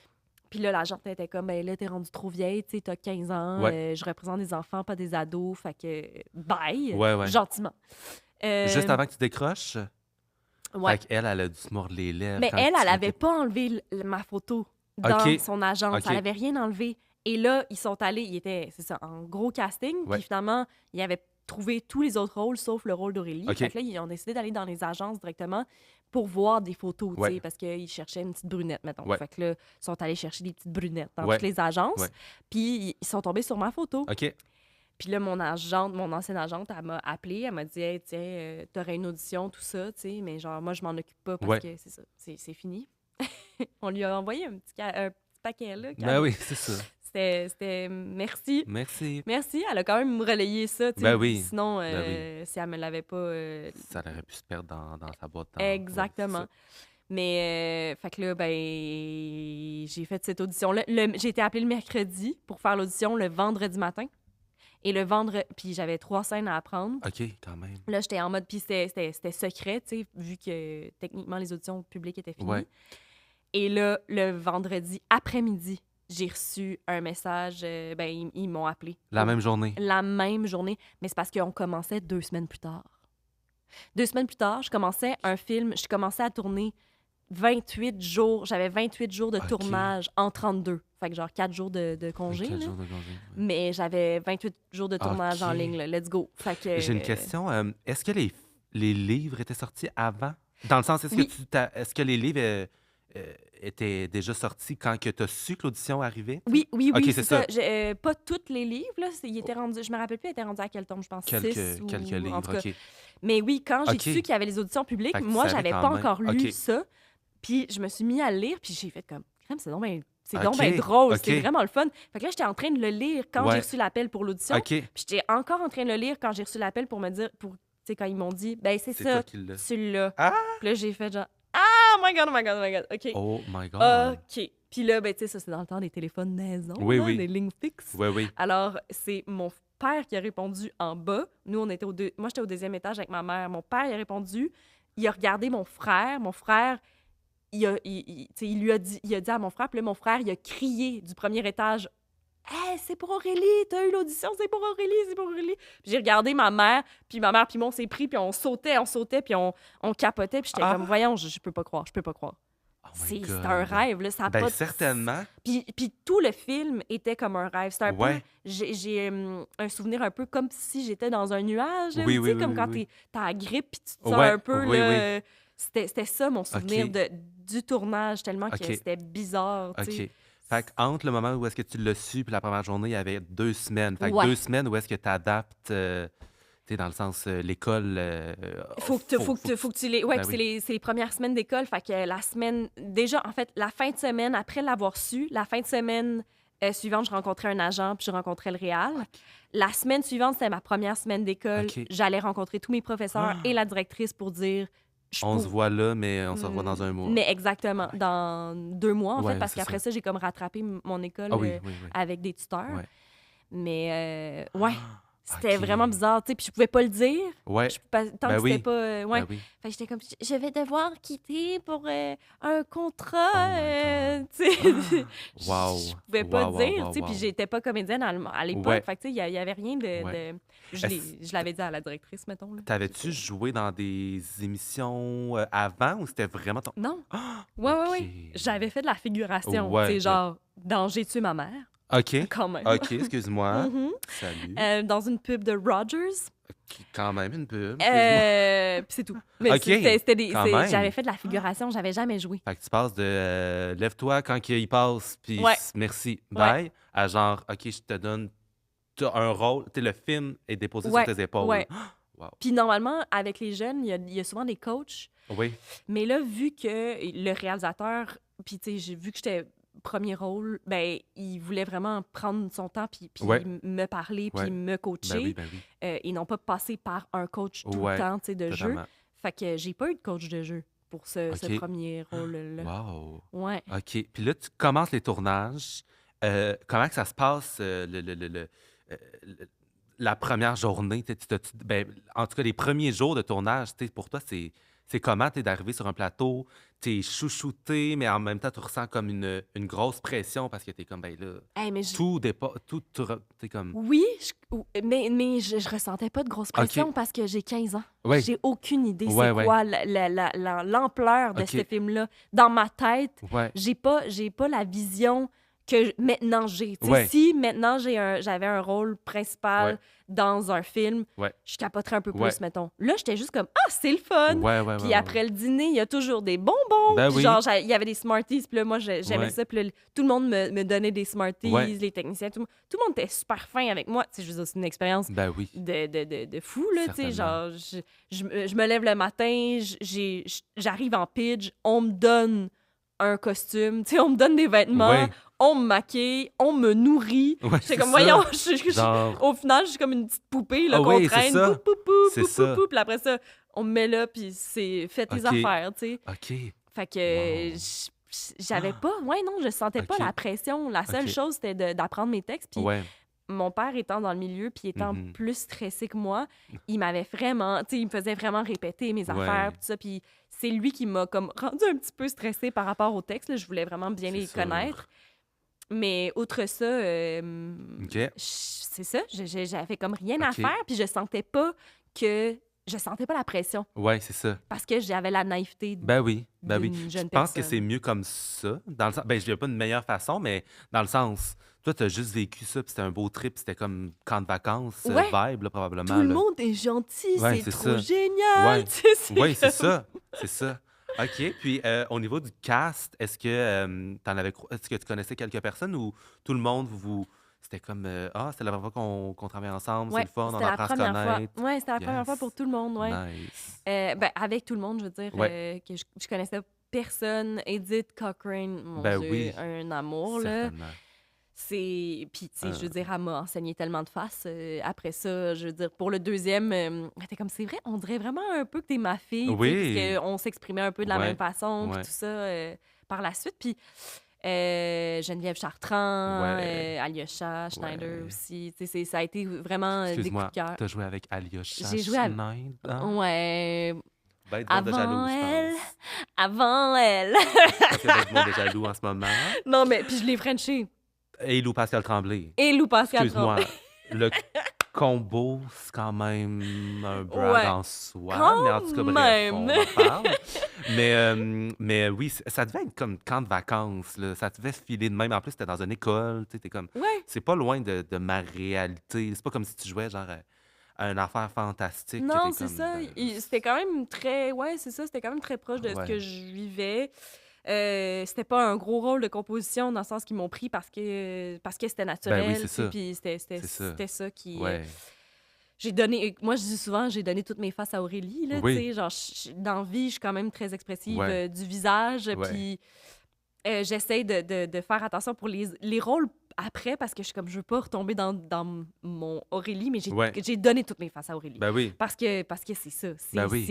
Speaker 2: Puis là, l'agente était comme, ben là, t'es rendue trop vieille, tu sais, t'as 15 ans,
Speaker 1: Ouais.
Speaker 2: je représente des enfants, pas des ados, fait que bye,
Speaker 1: Ouais.
Speaker 2: gentiment.
Speaker 1: Juste
Speaker 2: Euh,
Speaker 1: avant que tu décroches,
Speaker 2: ouais.
Speaker 1: fait qu'elle, elle a dû se mordre les lèvres
Speaker 2: Mais
Speaker 1: quand
Speaker 2: elle
Speaker 1: tu
Speaker 2: avait
Speaker 1: étais...
Speaker 2: pas enlevé ma photo dans
Speaker 1: OK.
Speaker 2: son agence.
Speaker 1: OK.
Speaker 2: Elle avait rien enlevé. Et là, ils sont allés, ils étaient, c'est ça, en gros casting.
Speaker 1: Ouais.
Speaker 2: Puis finalement, ils avaient trouvé tous les autres rôles sauf le rôle d'Aurélie.
Speaker 1: OK.
Speaker 2: Fait que là, ils ont décidé d'aller dans les agences directement pour voir des photos, tu sais,
Speaker 1: Ouais.
Speaker 2: parce qu'ils cherchaient une petite brunette, mettons.
Speaker 1: Ouais.
Speaker 2: Fait que là, ils sont allés chercher des petites brunettes dans
Speaker 1: Ouais.
Speaker 2: toutes les agences.
Speaker 1: Ouais.
Speaker 2: Puis ils sont tombés sur ma photo.
Speaker 1: OK.
Speaker 2: Puis là, mon ancienne agente, elle m'a appelée, elle m'a dit, hey, tiens, t'aurais une audition, tout ça, tu sais, mais genre, moi, je m'en occupe pas parce
Speaker 1: Ouais.
Speaker 2: que c'est ça, c'est fini. On lui a envoyé un petit paquet, là.
Speaker 1: Ben oui, c'est ça.
Speaker 2: C'était merci.
Speaker 1: Merci.
Speaker 2: Merci, elle a quand même relayé ça, tu sais.
Speaker 1: Ben oui.
Speaker 2: Sinon,
Speaker 1: Ben
Speaker 2: si elle me l'avait pas.
Speaker 1: Ça aurait pu se perdre dans sa boîte.
Speaker 2: Exactement.
Speaker 1: Ouais,
Speaker 2: Mais, fait que là, ben, j'ai fait cette audition-là. J'ai été appelée le mercredi pour faire l'audition le vendredi matin. Et le vendredi, puis j'avais 3 scènes à apprendre.
Speaker 1: c'est ça. OK, quand même.
Speaker 2: Là, j'étais en mode, puis c'était secret, tu sais, vu que techniquement les auditions publiques étaient finies.
Speaker 1: Ouais.
Speaker 2: Et là, le vendredi après-midi, j'ai reçu un message, ben, ils m'ont appelé.
Speaker 1: La même journée.
Speaker 2: La même journée, mais c'est parce qu'on commençait 2 semaines plus tard. 2 semaines plus tard, je commençais à tourner 28 jours. J'avais 28 jours de
Speaker 1: OK.
Speaker 2: tournage en 32. Fait que genre 4 jours de congé.
Speaker 1: 4
Speaker 2: là.
Speaker 1: jours de congé. Ouais.
Speaker 2: Mais j'avais 28 jours de tournage en
Speaker 1: OK.
Speaker 2: ligne. Là. Let's go. Fait que,
Speaker 1: J'ai une question. Est-ce que les livres étaient sortis avant? Dans le sens, est-ce
Speaker 2: Oui.
Speaker 1: est-ce que les livres étaient déjà sortis quand tu as su que l'audition arrivait?
Speaker 2: Oui,
Speaker 1: OK,
Speaker 2: c'est
Speaker 1: c'est
Speaker 2: ça.
Speaker 1: ça.
Speaker 2: Pas tous les livres. Là, ils étaient rendus, je me rappelle plus, ils étaient rendus à quel tome, je pense.
Speaker 1: Quelques
Speaker 2: 6
Speaker 1: quelques
Speaker 2: ou...
Speaker 1: livres,
Speaker 2: En tout cas.
Speaker 1: OK.
Speaker 2: Mais oui, quand j'ai
Speaker 1: OK.
Speaker 2: su qu'il y avait les auditions publiques,
Speaker 1: Fait que tu
Speaker 2: moi,
Speaker 1: savais
Speaker 2: j'avais
Speaker 1: quand
Speaker 2: pas
Speaker 1: même.
Speaker 2: encore lu
Speaker 1: OK.
Speaker 2: ça. Puis je me suis mis à le lire, puis j'ai fait comme, crème, c'est donc bien
Speaker 1: OK.
Speaker 2: drôle,
Speaker 1: OK.
Speaker 2: c'est vraiment le fun. Fait que là, j'étais en train de le lire quand
Speaker 1: Ouais.
Speaker 2: j'ai reçu l'appel pour l'audition.
Speaker 1: OK.
Speaker 2: Puis j'étais encore en train de le lire quand j'ai reçu l'appel pour me dire, tu sais, quand ils m'ont dit, ben c'est
Speaker 1: C'est
Speaker 2: ça,
Speaker 1: toi qui l'as.
Speaker 2: tu l'as.
Speaker 1: Ah!
Speaker 2: Puis là, j'ai fait genre, oh my God, oh my God, oh my God. OK.
Speaker 1: Oh my God.
Speaker 2: OK. Puis là, ben, tu sais, ça, c'est dans le temps des téléphones maison,
Speaker 1: Oui,
Speaker 2: là,
Speaker 1: oui.
Speaker 2: des lignes fixes.
Speaker 1: Oui, oui.
Speaker 2: Alors, c'est mon père qui a répondu en bas. Nous, on était moi, j'étais au 2e étage avec ma mère. Mon père, il a répondu. Il a regardé mon frère. Mon frère, tu sais, il a dit à mon frère. Puis là, mon frère, il a crié du 1er étage. « Hey, c'est pour Aurélie! T'as eu l'audition, c'est pour Aurélie, c'est pour Aurélie! » Puis j'ai regardé ma mère puis moi, on s'est pris, puis on sautait, puis on capotait. Puis j'étais
Speaker 1: Ah!
Speaker 2: comme, voyons, je peux pas croire, je peux pas croire.
Speaker 1: Oh my
Speaker 2: C'est
Speaker 1: God.
Speaker 2: un rêve, là. Ça a
Speaker 1: Ben,
Speaker 2: pas de-
Speaker 1: certainement.
Speaker 2: Puis tout le film était comme un rêve. C'était un peu...
Speaker 1: Ouais.
Speaker 2: J'ai un souvenir un peu comme si j'étais dans un nuage. Là,
Speaker 1: Oui,
Speaker 2: tu
Speaker 1: oui,
Speaker 2: sais,
Speaker 1: oui,
Speaker 2: comme
Speaker 1: oui,
Speaker 2: quand
Speaker 1: oui.
Speaker 2: t'as la grippe puis tu te sens
Speaker 1: Ouais,
Speaker 2: un peu...
Speaker 1: oui,
Speaker 2: là, C'était ça, mon souvenir
Speaker 1: OK.
Speaker 2: du tournage, tellement
Speaker 1: OK.
Speaker 2: que c'était bizarre. tu sais.
Speaker 1: OK. Fait qu'entre le moment où est-ce que tu l'as su puis la première journée, il y avait 2 semaines. Fait que
Speaker 2: Ouais.
Speaker 1: 2 semaines où est-ce que tu adaptes, tu sais, dans le sens, l'école...
Speaker 2: Faut que tu les... Ouais,
Speaker 1: Ben
Speaker 2: puis
Speaker 1: oui.
Speaker 2: c'est les premières semaines d'école. Fait que la semaine... Déjà, en fait, la fin de semaine, après l'avoir su, la fin de semaine suivante, je rencontrais un agent puis je rencontrais le réal. La semaine suivante, c'était ma première semaine d'école.
Speaker 1: OK.
Speaker 2: J'allais rencontrer tous mes professeurs
Speaker 1: Ah!
Speaker 2: et la directrice pour dire...
Speaker 1: On se voit là, mais on se revoit dans un mois.
Speaker 2: Mais exactement, dans 2 mois, en
Speaker 1: Ouais,
Speaker 2: fait, parce
Speaker 1: c'est
Speaker 2: qu'après
Speaker 1: ça.
Speaker 2: ça, j'ai comme rattrapé mon école
Speaker 1: Ah oui, oui, oui.
Speaker 2: avec des tuteurs.
Speaker 1: Ouais.
Speaker 2: Mais ouais, c'était
Speaker 1: OK.
Speaker 2: vraiment bizarre, tu sais, puis je pouvais pas le dire.
Speaker 1: Ouais.
Speaker 2: Tant
Speaker 1: Ben
Speaker 2: que
Speaker 1: oui.
Speaker 2: c'était pas... ouais.
Speaker 1: Ben oui.
Speaker 2: Fait que j'étais comme, je vais devoir quitter pour un contrat,
Speaker 1: Oh my God.
Speaker 2: tu sais.
Speaker 1: Wow.
Speaker 2: Je pouvais pas
Speaker 1: Wow,
Speaker 2: dire,
Speaker 1: wow,
Speaker 2: tu sais,
Speaker 1: wow,
Speaker 2: puis
Speaker 1: wow.
Speaker 2: j'étais pas comédienne à l'époque.
Speaker 1: Ouais.
Speaker 2: Fait que, tu sais, il y avait rien de...
Speaker 1: Ouais.
Speaker 2: Je l'avais dit à la directrice, mettons. Là.
Speaker 1: T'avais-tu joué dans des émissions avant ou c'était vraiment ton...
Speaker 2: Non.
Speaker 1: Ah!
Speaker 2: Ouais.
Speaker 1: OK.
Speaker 2: J'avais fait de la figuration,
Speaker 1: Ouais,
Speaker 2: tu sais,
Speaker 1: ouais.
Speaker 2: genre, dans J'ai tué ma mère,
Speaker 1: OK.
Speaker 2: quand même.
Speaker 1: OK, excuse-moi.
Speaker 2: Mhm.
Speaker 1: Salut.
Speaker 2: Dans une pub de Rogers.
Speaker 1: Quand même une pub. excuse-moi.
Speaker 2: Puis c'est tout. Mais
Speaker 1: OK, quand même.
Speaker 2: j'avais fait de la figuration, j'avais jamais joué.
Speaker 1: Fait que tu passes de lève-toi quand il passe, puis
Speaker 2: Ouais.
Speaker 1: merci, bye, à genre, OK, je te donne t'as un rôle, tu sais, le film est déposé
Speaker 2: Ouais,
Speaker 1: sur tes épaules.
Speaker 2: ouais.
Speaker 1: Wow.
Speaker 2: Puis normalement, avec les jeunes, il y a souvent des coachs.
Speaker 1: Oui,
Speaker 2: Mais là, vu que le réalisateur, puis tu sais, j'ai vu que j'étais premier rôle, ben il voulait vraiment prendre son temps puis
Speaker 1: Ouais.
Speaker 2: me parler puis
Speaker 1: Ouais.
Speaker 2: me coacher
Speaker 1: ben oui,
Speaker 2: et non pas passer par un coach tout
Speaker 1: Ouais,
Speaker 2: le temps, tu sais, de jeu.
Speaker 1: totalement.
Speaker 2: Fait que j'ai pas eu de coach de jeu pour ce
Speaker 1: OK.
Speaker 2: premier rôle-là.
Speaker 1: Wow.
Speaker 2: Ouais.
Speaker 1: OK. Puis là, tu commences les tournages. Comment que ça se passe, la première journée? Ben, en tout cas, les premiers jours de tournage, tu sais, pour toi, c'est c'est comment t'es d'arriver sur un plateau, t'es chouchouté, mais en même temps, tu ressens comme une grosse pression parce que t'es comme, ben là,
Speaker 2: Hey, mais
Speaker 1: t'es comme,
Speaker 2: oui, mais je ressentais pas de grosse
Speaker 1: OK,
Speaker 2: pression parce que j'ai 15 ans.
Speaker 1: ouais,
Speaker 2: J'ai aucune idée c'est
Speaker 1: ouais,
Speaker 2: quoi l'ampleur de ce
Speaker 1: OK,
Speaker 2: film-là. Dans ma tête,
Speaker 1: ouais,
Speaker 2: j'ai pas la vision que maintenant j'ai. Tu sais,
Speaker 1: ouais,
Speaker 2: si maintenant j'avais un rôle
Speaker 1: ouais,
Speaker 2: principal dans un film,
Speaker 1: ouais,
Speaker 2: je capoterais un peu
Speaker 1: ouais,
Speaker 2: plus, mettons. Là, j'étais juste comme, ah, c'est le fun!
Speaker 1: ouais, ouais, ouais,
Speaker 2: Puis
Speaker 1: ouais, ouais.
Speaker 2: après le dîner, il y a toujours des bonbons.
Speaker 1: Ben
Speaker 2: Puis genre,
Speaker 1: oui,
Speaker 2: il y avait des Smarties. Puis là, moi, j'aimais
Speaker 1: ouais,
Speaker 2: ça. Puis là, tout le monde me donnait des
Speaker 1: ouais,
Speaker 2: Smarties, les techniciens, tout le monde était super fin avec moi. Tu sais, je veux dire, c'est une expérience
Speaker 1: ben oui,
Speaker 2: de fou, là, tu sais.
Speaker 1: certainement.
Speaker 2: Genre, je me lève le matin, j'arrive en pidge, on me donne un costume, tu sais, on me donne des vêtements,
Speaker 1: Ouais,
Speaker 2: on me maquille, on me nourrit.
Speaker 1: ouais,
Speaker 2: J'étais
Speaker 1: c'est
Speaker 2: comme, voyons,
Speaker 1: ça. Genre,
Speaker 2: au final, je suis comme une petite poupée là,
Speaker 1: ah
Speaker 2: qu'on
Speaker 1: oui, c'est
Speaker 2: traîne, poup,
Speaker 1: ça,
Speaker 2: poup, poup,
Speaker 1: c'est
Speaker 2: poup, poup,
Speaker 1: ça.
Speaker 2: poup, puis après ça, on me met là, puis c'est fais tes
Speaker 1: OK,
Speaker 2: affaires, tu sais.
Speaker 1: OK,
Speaker 2: Fait que
Speaker 1: wow.
Speaker 2: j'avais pas, ouais, non, je sentais pas la
Speaker 1: OK,
Speaker 2: pression. La seule
Speaker 1: OK,
Speaker 2: chose, c'était d'apprendre mes textes, puis
Speaker 1: ouais,
Speaker 2: mon père étant dans le milieu puis étant
Speaker 1: mhm,
Speaker 2: plus stressé que moi, il m'avait vraiment, tu sais, il me faisait vraiment répéter mes affaires,
Speaker 1: ouais,
Speaker 2: tout ça, puis c'est lui qui m'a comme rendu un petit peu stressée par rapport aux textes, là. Je voulais vraiment bien
Speaker 1: c'est
Speaker 2: les
Speaker 1: sûr.
Speaker 2: connaître. Mais outre ça,
Speaker 1: OK,
Speaker 2: c'est ça, j'avais comme rien à
Speaker 1: OK,
Speaker 2: faire, puis je sentais pas la pression
Speaker 1: ouais, c'est ça.
Speaker 2: parce que j'avais la naïveté
Speaker 1: Ben oui, ben oui.
Speaker 2: d'une
Speaker 1: Je
Speaker 2: jeune
Speaker 1: pense que c'est
Speaker 2: personne.
Speaker 1: mieux comme ça, dans le sens ben, je dirais pas de meilleure façon, mais dans le sens, toi, t'as juste vécu ça, puis c'était un beau trip, c'était comme camp de vacances,
Speaker 2: Ouais,
Speaker 1: vibe, là,
Speaker 2: tout
Speaker 1: probablement,
Speaker 2: le
Speaker 1: là.
Speaker 2: monde est gentil,
Speaker 1: Ouais,
Speaker 2: c'est
Speaker 1: c'est
Speaker 2: trop
Speaker 1: ça.
Speaker 2: génial,
Speaker 1: Ouais.
Speaker 2: tu sais,
Speaker 1: Ouais, c'est
Speaker 2: c'est comme...
Speaker 1: ça, c'est ça. OK, puis, au niveau du cast, est-ce que, est-ce que tu connaissais quelques personnes ou tout le monde, c'était comme, «Ah, c'est la première fois qu'on travaille ensemble, c'est
Speaker 2: Ouais,
Speaker 1: le fun, on
Speaker 2: c'était la
Speaker 1: apprend à se
Speaker 2: première fois.
Speaker 1: connaître».
Speaker 2: Ouais, c'était la première fois pour
Speaker 1: Yes,
Speaker 2: tout le monde, ouais.
Speaker 1: nice.
Speaker 2: Ben, avec tout le monde, je veux dire,
Speaker 1: Ouais,
Speaker 2: que je connaissais personne. Edith Cochrane, mon
Speaker 1: ben
Speaker 2: Dieu,
Speaker 1: oui,
Speaker 2: un amour, là.
Speaker 1: certainement.
Speaker 2: Puis, tu sais, je veux
Speaker 1: Heu,
Speaker 2: dire, elle m'a enseigné tellement de faces. Après ça, je veux dire, pour le deuxième, elle était comme, c'est vrai, on dirait vraiment un peu que t'es ma fille, tu sais,
Speaker 1: oui,
Speaker 2: puisqu'on s'exprimait un peu de la même
Speaker 1: ouais,
Speaker 2: façon, puis
Speaker 1: ouais,
Speaker 2: tout ça, par la suite. Puis, Geneviève Chartrand,
Speaker 1: ouais,
Speaker 2: Alyosha Schneider
Speaker 1: ouais.
Speaker 2: aussi. Tu sais, ça a été vraiment des coups de
Speaker 1: Excuse-moi,
Speaker 2: cœur.
Speaker 1: tu joué avec Alyosha
Speaker 2: J'ai joué à...
Speaker 1: Schneider?
Speaker 2: Ouais,
Speaker 1: Ben du monde de
Speaker 2: avant
Speaker 1: jaloux, je
Speaker 2: elle,
Speaker 1: pense.
Speaker 2: avant elle.
Speaker 1: Je pense qu'il y a bien du monde de jaloux en ce moment.
Speaker 2: Non, mais puis je l'ai Frenché.
Speaker 1: Et Lou Pascal Tremblay.
Speaker 2: Et Lou Pascal Tremblay.
Speaker 1: Excuse-moi, le combo, c'est quand même un brag
Speaker 2: Ouais,
Speaker 1: en soi, mais en
Speaker 2: quand
Speaker 1: tout cas, bref,
Speaker 2: même.
Speaker 1: on en parle. Mais oui, ça devait être comme camp de vacances, là. Ça devait filer de même. En plus, c'était dans une école, tu sais, t'es comme...
Speaker 2: Ouais.
Speaker 1: C'est pas loin de ma réalité. C'est pas comme si tu jouais, genre, à une affaire fantastique que
Speaker 2: Non,
Speaker 1: t'es
Speaker 2: c'est
Speaker 1: comme...
Speaker 2: ça. C'était quand même très... Ouais, c'est ça. C'était quand même très proche de ce que
Speaker 1: Ouais,
Speaker 2: je vivais. C'était pas un gros rôle de composition dans le sens qu'ils m'ont pris parce que c'était
Speaker 1: ben oui,
Speaker 2: naturel,
Speaker 1: c'est
Speaker 2: tu sais,
Speaker 1: ça,
Speaker 2: puis
Speaker 1: c'est ça.
Speaker 2: c'était ça qui...
Speaker 1: Ouais.
Speaker 2: j'ai donné... Moi, je dis souvent, j'ai donné toutes mes faces à Aurélie, là, tu
Speaker 1: Oui,
Speaker 2: sais. Genre, dans la vie, je suis quand même très expressive
Speaker 1: ouais,
Speaker 2: du visage,
Speaker 1: ouais.
Speaker 2: puis j'essaie de faire attention pour les rôles après parce que je suis comme, je veux pas retomber dans mon Aurélie, mais
Speaker 1: Ouais,
Speaker 2: j'ai donné toutes mes faces à Aurélie.
Speaker 1: ben oui,
Speaker 2: Parce que c'est ça.
Speaker 1: ben oui,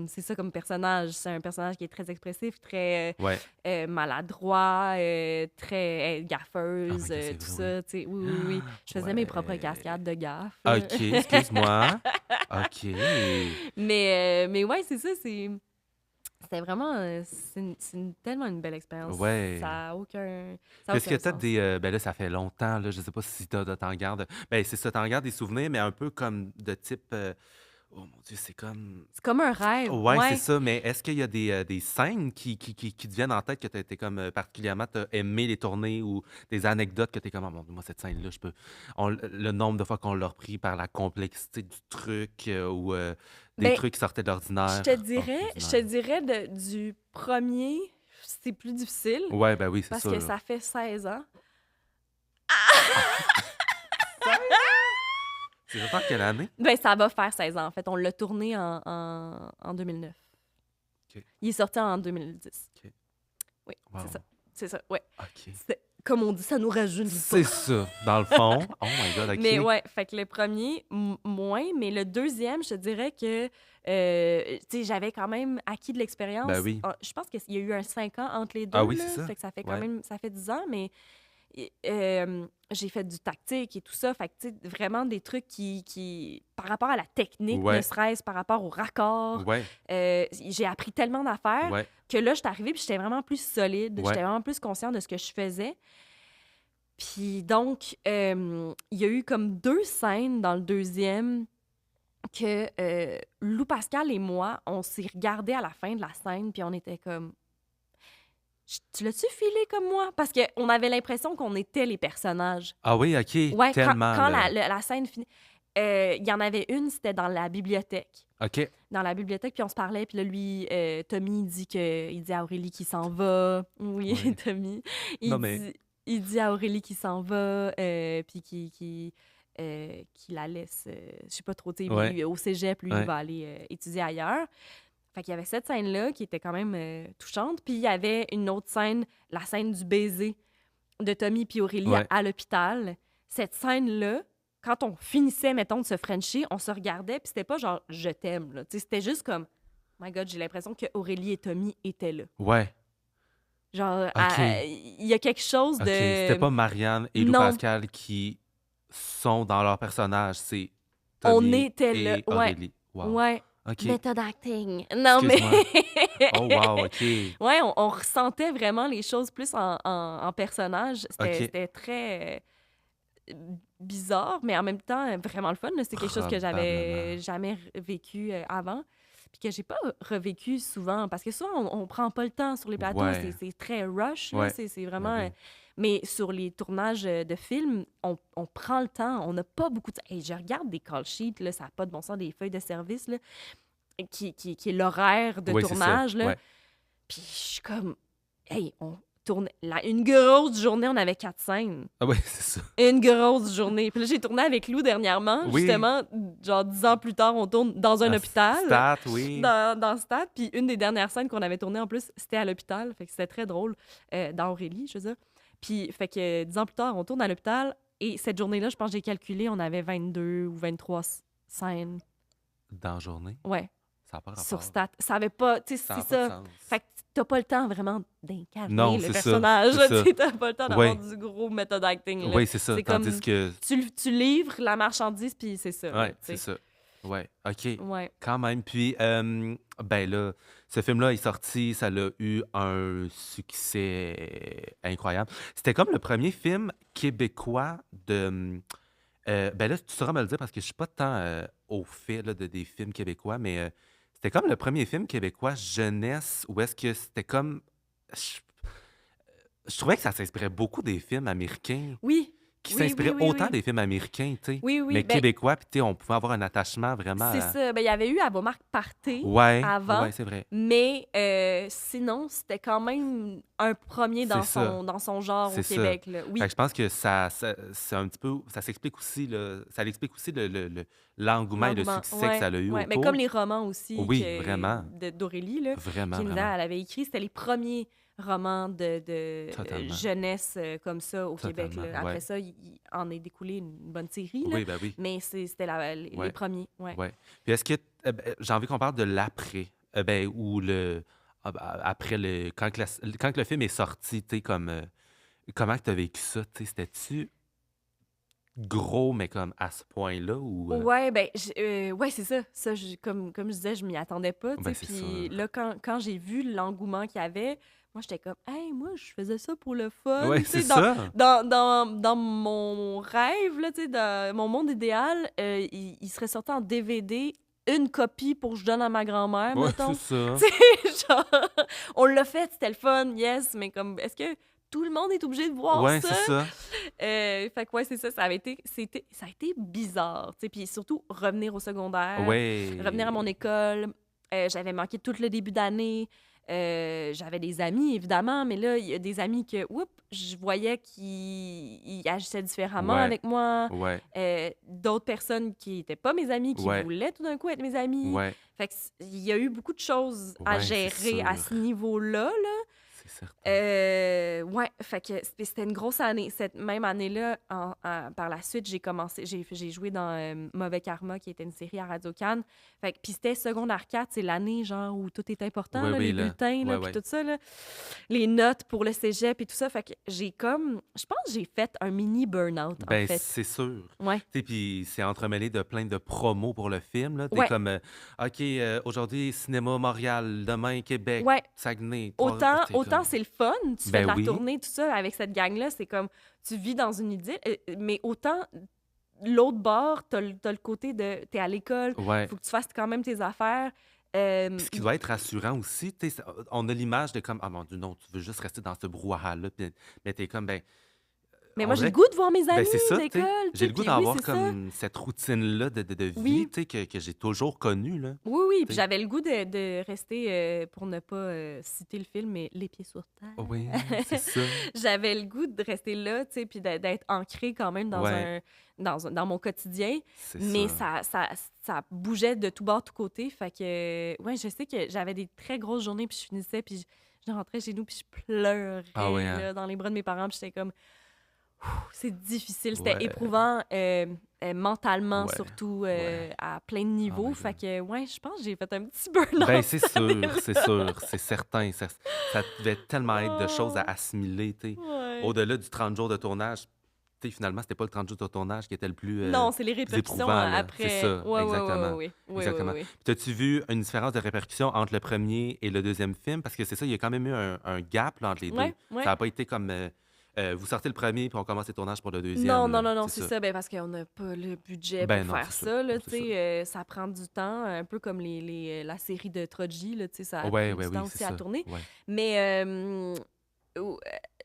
Speaker 2: C'est ça comme personnage. C'est un personnage qui est très expressif, très
Speaker 1: ouais.
Speaker 2: maladroit, très
Speaker 1: Oh
Speaker 2: gaffeuse,
Speaker 1: my God, c'est
Speaker 2: tout
Speaker 1: vrai,
Speaker 2: ça. Tu sais, oui, oui, oui. Je faisais mes propres
Speaker 1: ouais.
Speaker 2: cascades de gaffes.
Speaker 1: OK, excuse-moi. OK.
Speaker 2: Mais ouais, c'est ça. C'était vraiment... tellement une belle expérience.
Speaker 1: Ouais.
Speaker 2: Ça a aucun, ça a
Speaker 1: Puis est-ce que
Speaker 2: aucun
Speaker 1: tu as
Speaker 2: sens.
Speaker 1: des, ben là, ça fait longtemps, là, je sais pas si t'en gardes. Ben, c'est ça, t'en gardes des souvenirs, mais un peu comme de type, oh mon Dieu, c'est comme...
Speaker 2: C'est comme un rêve.
Speaker 1: Ouais, c'est
Speaker 2: Ouais.
Speaker 1: ça, mais est-ce qu'il y a des scènes qui te viennent en tête que tu as été comme particulièrement t'as aimé les tourner ou des anecdotes que tu es comme, oh mon Dieu, moi, cette scène-là, je peux. Le nombre de fois qu'on l'a repris par la complexité du truc ou des
Speaker 2: Ben,
Speaker 1: trucs qui sortaient de
Speaker 2: je
Speaker 1: l'ordinaire.
Speaker 2: te
Speaker 1: Oh,
Speaker 2: dirais, je te
Speaker 1: ordinaire.
Speaker 2: dirais du premier, c'est plus difficile
Speaker 1: Ouais, ben oui, c'est
Speaker 2: parce que
Speaker 1: sûr.
Speaker 2: ça fait 16 ans.
Speaker 1: C'est genre quelle année?
Speaker 2: Ben, ça va faire 16 ans, en fait. On l'a tourné en 2009.
Speaker 1: OK.
Speaker 2: Il est sorti en 2010.
Speaker 1: OK.
Speaker 2: Oui,
Speaker 1: Wow.
Speaker 2: c'est ça. C'est ça, ouais.
Speaker 1: OK.
Speaker 2: Comme on dit, ça nous rajeunit
Speaker 1: C'est
Speaker 2: pas.
Speaker 1: ça, dans le fond. Oh my God,
Speaker 2: Mais
Speaker 1: OK.
Speaker 2: ouais, fait que le premier, moins, mais le deuxième, je te dirais que, tu sais, j'avais quand même acquis de l'expérience.
Speaker 1: Ben oui.
Speaker 2: Je pense qu'il y a eu un 5 ans entre les
Speaker 1: Ah
Speaker 2: deux,
Speaker 1: oui,
Speaker 2: là,
Speaker 1: c'est ça.
Speaker 2: fait que ça fait quand
Speaker 1: Ouais.
Speaker 2: même, ça fait 10 ans, mais j'ai fait du tactique et tout ça. Fait que, tu sais, vraiment des trucs qui par rapport à la technique, ne
Speaker 1: Ouais,
Speaker 2: serait-ce par rapport au raccord,
Speaker 1: ouais,
Speaker 2: j'ai appris tellement d'affaires
Speaker 1: ouais,
Speaker 2: que là, j'étais arrivée puis j'étais vraiment plus solide.
Speaker 1: ouais.
Speaker 2: J'étais vraiment plus consciente de ce que je faisais. Puis donc, il y a eu comme 2 scènes dans le deuxième que Lou Pascal et moi, on s'est regardés à la fin de la scène, puis on était comme... Tu l'as-tu filé comme moi? Parce qu'on avait l'impression qu'on était les personnages.
Speaker 1: Ah oui, OK,
Speaker 2: Ouais,
Speaker 1: tellement,
Speaker 2: quand
Speaker 1: là.
Speaker 2: la scène finit... Il y en avait une, c'était dans la bibliothèque.
Speaker 1: OK.
Speaker 2: Dans la bibliothèque, puis on se parlait, puis là, lui, Tommy, il dit à Aurélie qu'il s'en va. Oui,
Speaker 1: Ouais.
Speaker 2: Tommy.
Speaker 1: Non,
Speaker 2: Il
Speaker 1: mais...
Speaker 2: dit, il dit à Aurélie qu'il s'en va, puis qu'il la laisse, je sais pas trop, tu sais,
Speaker 1: Ouais,
Speaker 2: lui, au cégep, lui, il
Speaker 1: ouais,
Speaker 2: va aller étudier ailleurs. Fait qu'il y avait cette scène-là qui était quand même touchante. Puis il y avait une autre scène, la scène du baiser de Tommy puis Aurélie
Speaker 1: ouais.
Speaker 2: à l'hôpital. Cette scène-là, quand on finissait, mettons, de se frencher, on se regardait, puis c'était pas genre « je t'aime », là. Tu sais, c'était juste comme « my God, j'ai l'impression que Aurélie et Tommy étaient là
Speaker 1: Ouais. ».
Speaker 2: Genre,
Speaker 1: OK.
Speaker 2: il y a quelque chose
Speaker 1: OK. C'était
Speaker 2: de...
Speaker 1: pas Marianne et Lou
Speaker 2: Non,
Speaker 1: Pascal qui sont dans leur personnage, c'est
Speaker 2: on
Speaker 1: Tommy
Speaker 2: était là.
Speaker 1: et
Speaker 2: Ouais,
Speaker 1: Aurélie. Wow.
Speaker 2: ouais.
Speaker 1: OK.
Speaker 2: Method acting. Non, mais...
Speaker 1: Excuse-moi. Oh, wow, OK.
Speaker 2: Ouais, on ressentait vraiment les choses plus en personnage.
Speaker 1: OK.
Speaker 2: C'était très bizarre, mais en même temps, vraiment le fun, là. C'est quelque chose que j'avais
Speaker 1: Probablement.
Speaker 2: jamais vécu avant, puis que j'ai pas revécu souvent, parce que souvent, on prend pas le temps sur les plateaux,
Speaker 1: Ouais.
Speaker 2: c'est très rush, là.
Speaker 1: Ouais.
Speaker 2: C'est
Speaker 1: Ben
Speaker 2: vraiment...
Speaker 1: oui.
Speaker 2: mais sur les tournages de films, on prend le temps, on n'a pas beaucoup de... Hey, je regarde des call sheets, là, ça n'a pas de bon sens, des feuilles de service, là, qui est l'horaire de
Speaker 1: Oui, c'est ça.
Speaker 2: tournage, là.
Speaker 1: Ouais.
Speaker 2: Puis je suis comme, hey, on tourne une grosse journée, on avait 4 scènes.
Speaker 1: Ah oui, c'est ça.
Speaker 2: Une grosse journée. Puis là, j'ai tourné avec Lou dernièrement,
Speaker 1: Oui.
Speaker 2: justement, genre 10 ans plus tard, on tourne dans un
Speaker 1: À
Speaker 2: hôpital,
Speaker 1: Stat, oui.
Speaker 2: dans Stade. Puis une des dernières scènes qu'on avait tournées, en plus, c'était à l'hôpital. Fait que c'était très drôle, dans Aurélie, je veux dire. Puis, fait que 10 ans plus tard, on tourne à l'hôpital. Et cette journée-là, je pense que j'ai calculé, on avait 22 ou 23 scènes.
Speaker 1: Dans la journée.
Speaker 2: Ouais.
Speaker 1: Ça n'a pas
Speaker 2: Sur
Speaker 1: rapport.
Speaker 2: Stat. Ça avait pas... Tu sais,
Speaker 1: Ça
Speaker 2: c'est
Speaker 1: n'a pas de
Speaker 2: ça.
Speaker 1: sens.
Speaker 2: Fait que t'as pas le temps vraiment d'incarner
Speaker 1: Non,
Speaker 2: le
Speaker 1: c'est ça.
Speaker 2: personnage.
Speaker 1: C'est
Speaker 2: Tu
Speaker 1: ça.
Speaker 2: sais, t'as pas le temps d'avoir
Speaker 1: Oui.
Speaker 2: du gros method acting. Là.
Speaker 1: Oui, c'est ça.
Speaker 2: C'est
Speaker 1: Tandis
Speaker 2: comme...
Speaker 1: que...
Speaker 2: Tu livres la marchandise, puis c'est ça. là,
Speaker 1: Ouais,
Speaker 2: tu
Speaker 1: c'est
Speaker 2: sais.
Speaker 1: ça. Ouais, OK.
Speaker 2: Ouais.
Speaker 1: Quand même. Puis, ben là, ce film-là est sorti, ça a eu un succès incroyable. C'était comme le premier film québécois de... ben là, tu sauras me le dire parce que je suis pas tant au fait là, des films québécois, mais c'était comme le premier film québécois jeunesse où est-ce que c'était comme... Je, je trouvais que ça s'inspirait beaucoup des films américains,
Speaker 2: Oui.
Speaker 1: qui
Speaker 2: Oui, oui,
Speaker 1: s'inspiraient
Speaker 2: oui,
Speaker 1: autant
Speaker 2: oui.
Speaker 1: des films américains, tu sais,
Speaker 2: Oui, oui.
Speaker 1: mais
Speaker 2: Ben,
Speaker 1: québécois, puis tu sais, on pouvait avoir un attachement vraiment
Speaker 2: c'est
Speaker 1: à...
Speaker 2: ça. Ben, il y avait eu Avomark Party
Speaker 1: Ouais,
Speaker 2: avant,
Speaker 1: ouais, c'est vrai.
Speaker 2: mais sinon, c'était quand même un premier
Speaker 1: C'est ça.
Speaker 2: dans son genre
Speaker 1: C'est
Speaker 2: au
Speaker 1: ça.
Speaker 2: Québec. Là.
Speaker 1: Fait
Speaker 2: Oui.
Speaker 1: que je pense que ça c'est un petit peu... Ça s'explique aussi, ça explique aussi l'engouement et le
Speaker 2: L'engouement.
Speaker 1: succès que ça a eu
Speaker 2: Ouais. Mais comme
Speaker 1: autour.
Speaker 2: les romans aussi
Speaker 1: Oui, vraiment.
Speaker 2: d'Aurélie, là,
Speaker 1: Vraiment,
Speaker 2: qu'Inda,
Speaker 1: vraiment.
Speaker 2: elle avait écrit, c'était les premiers romans de
Speaker 1: Totalement.
Speaker 2: jeunesse comme ça au Québec.
Speaker 1: Totalement,
Speaker 2: Là. Après
Speaker 1: ouais.
Speaker 2: ça, il en est découlé une bonne série, là.
Speaker 1: Oui, ben oui.
Speaker 2: Mais c'était les
Speaker 1: Ouais.
Speaker 2: premiers. Ouais.
Speaker 1: Ouais. Puis est-ce que... ben, j'ai envie qu'on parle de l'après. Ben, ou le... après le... Quand que le film est sorti, tu sais, comme... comment que tu as vécu ça, tu sais? C'était-tu gros, mais comme à ce point-là, ou...
Speaker 2: Ouais, ben, ouais, c'est ça. Comme je disais, je m'y attendais pas. tu
Speaker 1: Ben,
Speaker 2: sais.
Speaker 1: c'est
Speaker 2: Puis
Speaker 1: sûr.
Speaker 2: là, quand j'ai vu l'engouement qu'il y avait, moi, j'étais comme, hey, moi, je faisais ça pour le fun.
Speaker 1: Ouais,
Speaker 2: Tu sais,
Speaker 1: c'est ça.
Speaker 2: dans mon rêve, là, tu sais, dans mon monde idéal, il serait sorti en DVD, une copie pour que je donne à ma grand-mère,
Speaker 1: Ouais,
Speaker 2: mettons.
Speaker 1: c'est ça.
Speaker 2: Tu sais, genre, on l'a fait, c'était le fun, yes, mais comme, est-ce que tout le monde est obligé de voir
Speaker 1: Ouais,
Speaker 2: ça?
Speaker 1: c'est ça.
Speaker 2: Fait que ouais, c'est ça, ça a été bizarre, tu sais, puis surtout revenir au secondaire,
Speaker 1: Ouais.
Speaker 2: revenir à mon école, j'avais manqué tout le début d'année, j'avais des amis, évidemment, mais là, il y a des amis que, je voyais qu'ils agissaient différemment
Speaker 1: Ouais.
Speaker 2: avec moi,
Speaker 1: Ouais.
Speaker 2: d'autres personnes qui n'étaient pas mes amis, qui
Speaker 1: Ouais.
Speaker 2: voulaient tout d'un coup être mes amis.
Speaker 1: Ouais.
Speaker 2: Fait que il y a eu beaucoup de choses à
Speaker 1: Ouais, c'est
Speaker 2: gérer à
Speaker 1: sûr.
Speaker 2: ce niveau-là, là.
Speaker 1: c'est certain.
Speaker 2: Ouais, fait que c'était une grosse année. Cette même année-là, par la suite, j'ai joué dans Mauvais Karma, qui était une série à Radio-Can. Fait que, puis c'était secondaire 4, c'est l'année genre où tout est important,
Speaker 1: Oui,
Speaker 2: là,
Speaker 1: oui,
Speaker 2: les
Speaker 1: là.
Speaker 2: bulletins,
Speaker 1: Ouais,
Speaker 2: là, puis
Speaker 1: ouais.
Speaker 2: tout ça, là, les notes pour le cégep et tout ça. Fait que je pense que j'ai fait un mini burn-out, en
Speaker 1: Ben,
Speaker 2: fait.
Speaker 1: c'est sûr.
Speaker 2: Ouais,
Speaker 1: Tu sais, puis c'est entremêlé de plein de promos pour le film, là. Tu
Speaker 2: ouais,
Speaker 1: comme, OK, aujourd'hui, Cinéma Montréal, demain, Québec,
Speaker 2: ouais.
Speaker 1: Saguenay, Trois...
Speaker 2: Autant,
Speaker 1: T'es
Speaker 2: autant
Speaker 1: comme...
Speaker 2: c'est le fun, tu fais
Speaker 1: Ben
Speaker 2: de la
Speaker 1: oui.
Speaker 2: tournée, tout ça, avec cette gang-là, c'est comme, tu vis dans une idylle, mais autant, l'autre bord, t'as le côté de, t'es à l'école,
Speaker 1: Ouais.
Speaker 2: faut que tu fasses quand même tes affaires.
Speaker 1: Puis ce qui doit être rassurant aussi, tu sais, on a l'image de comme, ah mon Dieu, non, tu veux juste rester dans ce brouhaha-là. Mais t'es comme, ben,
Speaker 2: Mais
Speaker 1: on
Speaker 2: moi, j'ai le
Speaker 1: dirait,
Speaker 2: goût de voir mes
Speaker 1: ben
Speaker 2: amis
Speaker 1: c'est ça, tu sais.
Speaker 2: d'école, tu
Speaker 1: J'ai
Speaker 2: sais,
Speaker 1: le goût
Speaker 2: puis oui,
Speaker 1: d'avoir
Speaker 2: c'est ça.
Speaker 1: comme cette routine-là de vie,
Speaker 2: Oui,
Speaker 1: tu sais, que j'ai toujours connue, là.
Speaker 2: oui, oui,
Speaker 1: Tu
Speaker 2: puis
Speaker 1: sais.
Speaker 2: j'avais le goût de rester, pour ne pas citer le film, mais les pieds sur
Speaker 1: Oui,
Speaker 2: terre.
Speaker 1: c'est ça.
Speaker 2: J'avais le goût de rester là, tu sais, puis d'être ancrée quand même
Speaker 1: Ouais,
Speaker 2: dans mon quotidien,
Speaker 1: c'est
Speaker 2: mais
Speaker 1: ça.
Speaker 2: ça bougeait de tout bord, tout côté. Fait que, ouais, je sais que j'avais des très grosses journées, puis je finissais, puis je rentrais chez nous, puis je
Speaker 1: Ah ouais,
Speaker 2: pleurais
Speaker 1: hein?
Speaker 2: là, dans les bras de mes parents, puis j'étais comme, c'est difficile, c'était
Speaker 1: Ouais,
Speaker 2: éprouvant mentalement,
Speaker 1: ouais,
Speaker 2: surtout
Speaker 1: ouais.
Speaker 2: à plein de
Speaker 1: Oh
Speaker 2: niveaux.
Speaker 1: my
Speaker 2: Fait
Speaker 1: God.
Speaker 2: que, ouais, je pense que j'ai fait un petit
Speaker 1: Ben,
Speaker 2: burn-out
Speaker 1: c'est
Speaker 2: cette
Speaker 1: sûr, c'est
Speaker 2: année-là.
Speaker 1: sûr, c'est certain. Ça devait tellement être de choses à
Speaker 2: Oh,
Speaker 1: assimiler, tu sais.
Speaker 2: ouais.
Speaker 1: Au-delà du 30 jours de tournage, tu sais, finalement, c'était pas le 30 jours de tournage qui était le
Speaker 2: Non, c'est les
Speaker 1: plus
Speaker 2: répercussions
Speaker 1: éprouvant, là. C'est
Speaker 2: après.
Speaker 1: ça,
Speaker 2: Ouais, ouais, ouais,
Speaker 1: exactement.
Speaker 2: ouais, ouais, ouais, ouais,
Speaker 1: Exactement.
Speaker 2: ouais.
Speaker 1: Puis t'as-tu vu une différence de répercussion entre le premier et le deuxième film? Parce que c'est ça, il y a quand même eu un gap là, entre les deux.
Speaker 2: Ouais, ouais.
Speaker 1: Ça n'a pas été comme vous sortez le premier puis on commence les tournages pour le
Speaker 2: Non,
Speaker 1: deuxième,
Speaker 2: non,
Speaker 1: là.
Speaker 2: non, non,
Speaker 1: C'est
Speaker 2: c'est
Speaker 1: ça.
Speaker 2: ça. Ben, parce qu'on n'a pas le budget
Speaker 1: Ben
Speaker 2: pour
Speaker 1: non,
Speaker 2: faire
Speaker 1: c'est sûr.
Speaker 2: ça, là, tu
Speaker 1: C'est ça.
Speaker 2: sais. Ça prend du temps, un peu comme la série de Troji, là, tu sais, ça a
Speaker 1: Ouais,
Speaker 2: pris
Speaker 1: ouais,
Speaker 2: du
Speaker 1: oui,
Speaker 2: temps
Speaker 1: c'est
Speaker 2: aussi à
Speaker 1: ça.
Speaker 2: tourner.
Speaker 1: Ouais.
Speaker 2: Mais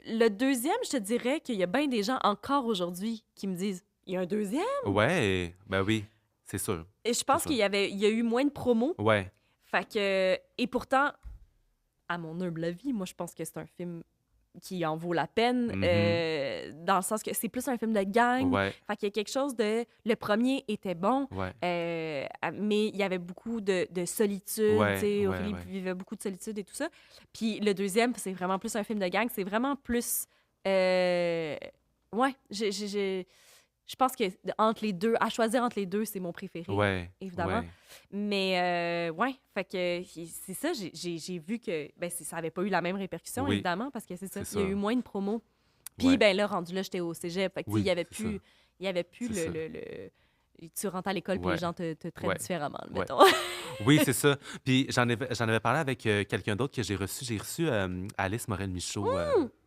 Speaker 2: le deuxième, je te dirais qu'il y a bien des gens encore aujourd'hui qui me disent, il y a un deuxième?
Speaker 1: Ouais, ben oui, c'est sûr.
Speaker 2: Et je
Speaker 1: C'est
Speaker 2: pense
Speaker 1: sûr.
Speaker 2: il y a eu moins de promos.
Speaker 1: Ouais.
Speaker 2: Fait que, et pourtant, à mon humble avis, moi, je pense que c'est un film qui en vaut la peine,
Speaker 1: Mhm.
Speaker 2: dans le sens que c'est plus un film de gang.
Speaker 1: Ouais,
Speaker 2: Fait qu'il y a quelque chose de... Le premier était bon,
Speaker 1: ouais,
Speaker 2: mais il y avait beaucoup de solitude, tu
Speaker 1: ouais,
Speaker 2: sais,
Speaker 1: ouais,
Speaker 2: Aurélie
Speaker 1: ouais.
Speaker 2: vivait beaucoup de solitude et tout ça. Puis le deuxième, c'est vraiment plus un film de gang, c'est vraiment plus... Ouais, je pense que entre les deux, à choisir entre les deux, c'est mon préféré,
Speaker 1: Ouais,
Speaker 2: évidemment.
Speaker 1: ouais.
Speaker 2: Mais ouais, fait que c'est ça, j'ai vu que ben, ça avait pas eu la même répercussion,
Speaker 1: Oui,
Speaker 2: évidemment, parce que c'est ça,
Speaker 1: c'est
Speaker 2: il y a eu
Speaker 1: ça.
Speaker 2: moins de promos. Puis
Speaker 1: Ouais.
Speaker 2: ben là, rendu là, j'étais au cégep, fait que tu sais,
Speaker 1: Oui, c'est ça.
Speaker 2: il y avait plus
Speaker 1: C'est ça.
Speaker 2: tu rentres à l'école puis les
Speaker 1: Ouais,
Speaker 2: gens te traitent
Speaker 1: ouais,
Speaker 2: différemment,
Speaker 1: ouais.
Speaker 2: mettons.
Speaker 1: Oui, c'est ça. Puis j'en avais parlé avec quelqu'un d'autre que j'ai reçu. J'ai reçu Alice Morel-Michaud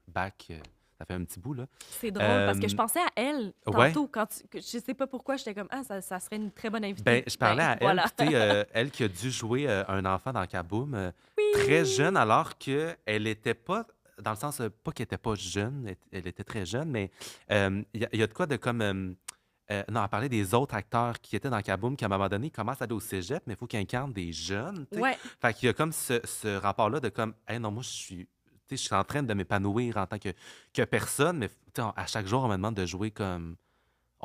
Speaker 1: back. Ça fait un petit bout, là.
Speaker 2: C'est drôle parce que je
Speaker 1: Euh,
Speaker 2: pensais à elle
Speaker 1: ouais.
Speaker 2: tantôt je sais pas pourquoi, j'étais comme ah ça serait une très bonne
Speaker 1: Ben,
Speaker 2: invitée.
Speaker 1: je parlais
Speaker 2: Ben
Speaker 1: à elle,
Speaker 2: voilà.
Speaker 1: puis tu sais, elle qui a dû jouer un enfant dans Kaboom, très
Speaker 2: Oui.
Speaker 1: jeune, alors qu'elle était pas, dans le sens, pas qu'elle était pas jeune, elle était très jeune, mais il y a de quoi de comme. Non, elle parlait des autres acteurs qui étaient dans Kaboom, qui à un moment donné, ils commencent à aller au cégep, mais il faut qu'ils incarnent des jeunes, tu sais.
Speaker 2: Ouais.
Speaker 1: Fait qu'il y a comme ce rapport-là de comme, hey, non, moi, tu sais, je suis en train de m'épanouir en tant que personne, mais tu sais, à chaque jour, on me demande de jouer comme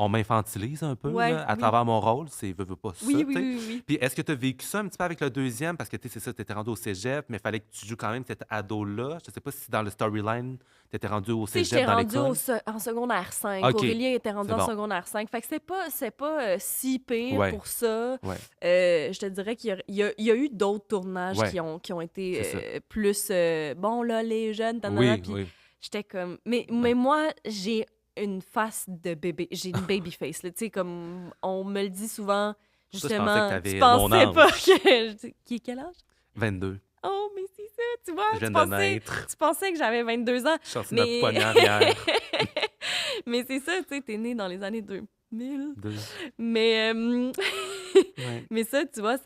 Speaker 1: on m'infantilise un peu
Speaker 2: Ouais,
Speaker 1: là, à
Speaker 2: oui.
Speaker 1: travers mon rôle, c'est veux pas ça,
Speaker 2: Oui, oui,
Speaker 1: tu sais.
Speaker 2: oui, oui, oui.
Speaker 1: Puis est-ce que tu as vécu ça un petit peu avec le deuxième? Parce que tu sais, c'est ça, tu étais rendu au cégep, mais il fallait que tu joues quand même cet ado-là. Je sais pas si dans le storyline, tu étais rendu au
Speaker 2: Tu sais,
Speaker 1: cégep
Speaker 2: j'étais
Speaker 1: dans
Speaker 2: rendue
Speaker 1: l'école.
Speaker 2: en secondaire 5.
Speaker 1: OK,
Speaker 2: Aurélie était rendue
Speaker 1: c'est
Speaker 2: en
Speaker 1: bon.
Speaker 2: secondaire 5. Fait que c'est pas si pire
Speaker 1: Ouais,
Speaker 2: pour ça.
Speaker 1: ouais,
Speaker 2: Je te dirais il y a eu d'autres tournages
Speaker 1: ouais,
Speaker 2: qui ont été
Speaker 1: c'est ça.
Speaker 2: plus bon, là, les jeunes,
Speaker 1: Oui,
Speaker 2: puis
Speaker 1: oui,
Speaker 2: j'étais comme. Mais
Speaker 1: ouais.
Speaker 2: moi, j'ai une face de bébé. J'ai une baby face, là. Tu sais, comme on me le dit souvent,
Speaker 1: Ça, je pensais que tu
Speaker 2: justement, tu
Speaker 1: avais mon
Speaker 2: pensais pas
Speaker 1: âge.
Speaker 2: que. Qui est quel âge?
Speaker 1: 22.
Speaker 2: Oh, mais c'est ça, tu vois,
Speaker 1: Je viens de naître.
Speaker 2: tu pensais que j'avais 22 ans,
Speaker 1: Je suis sorti de ma
Speaker 2: mais
Speaker 1: poignée arrière.
Speaker 2: mais c'est ça, tu sais, t'es né dans les années 2000.
Speaker 1: Deux.
Speaker 2: Mais
Speaker 1: Ouais.
Speaker 2: mais ça, tu vois,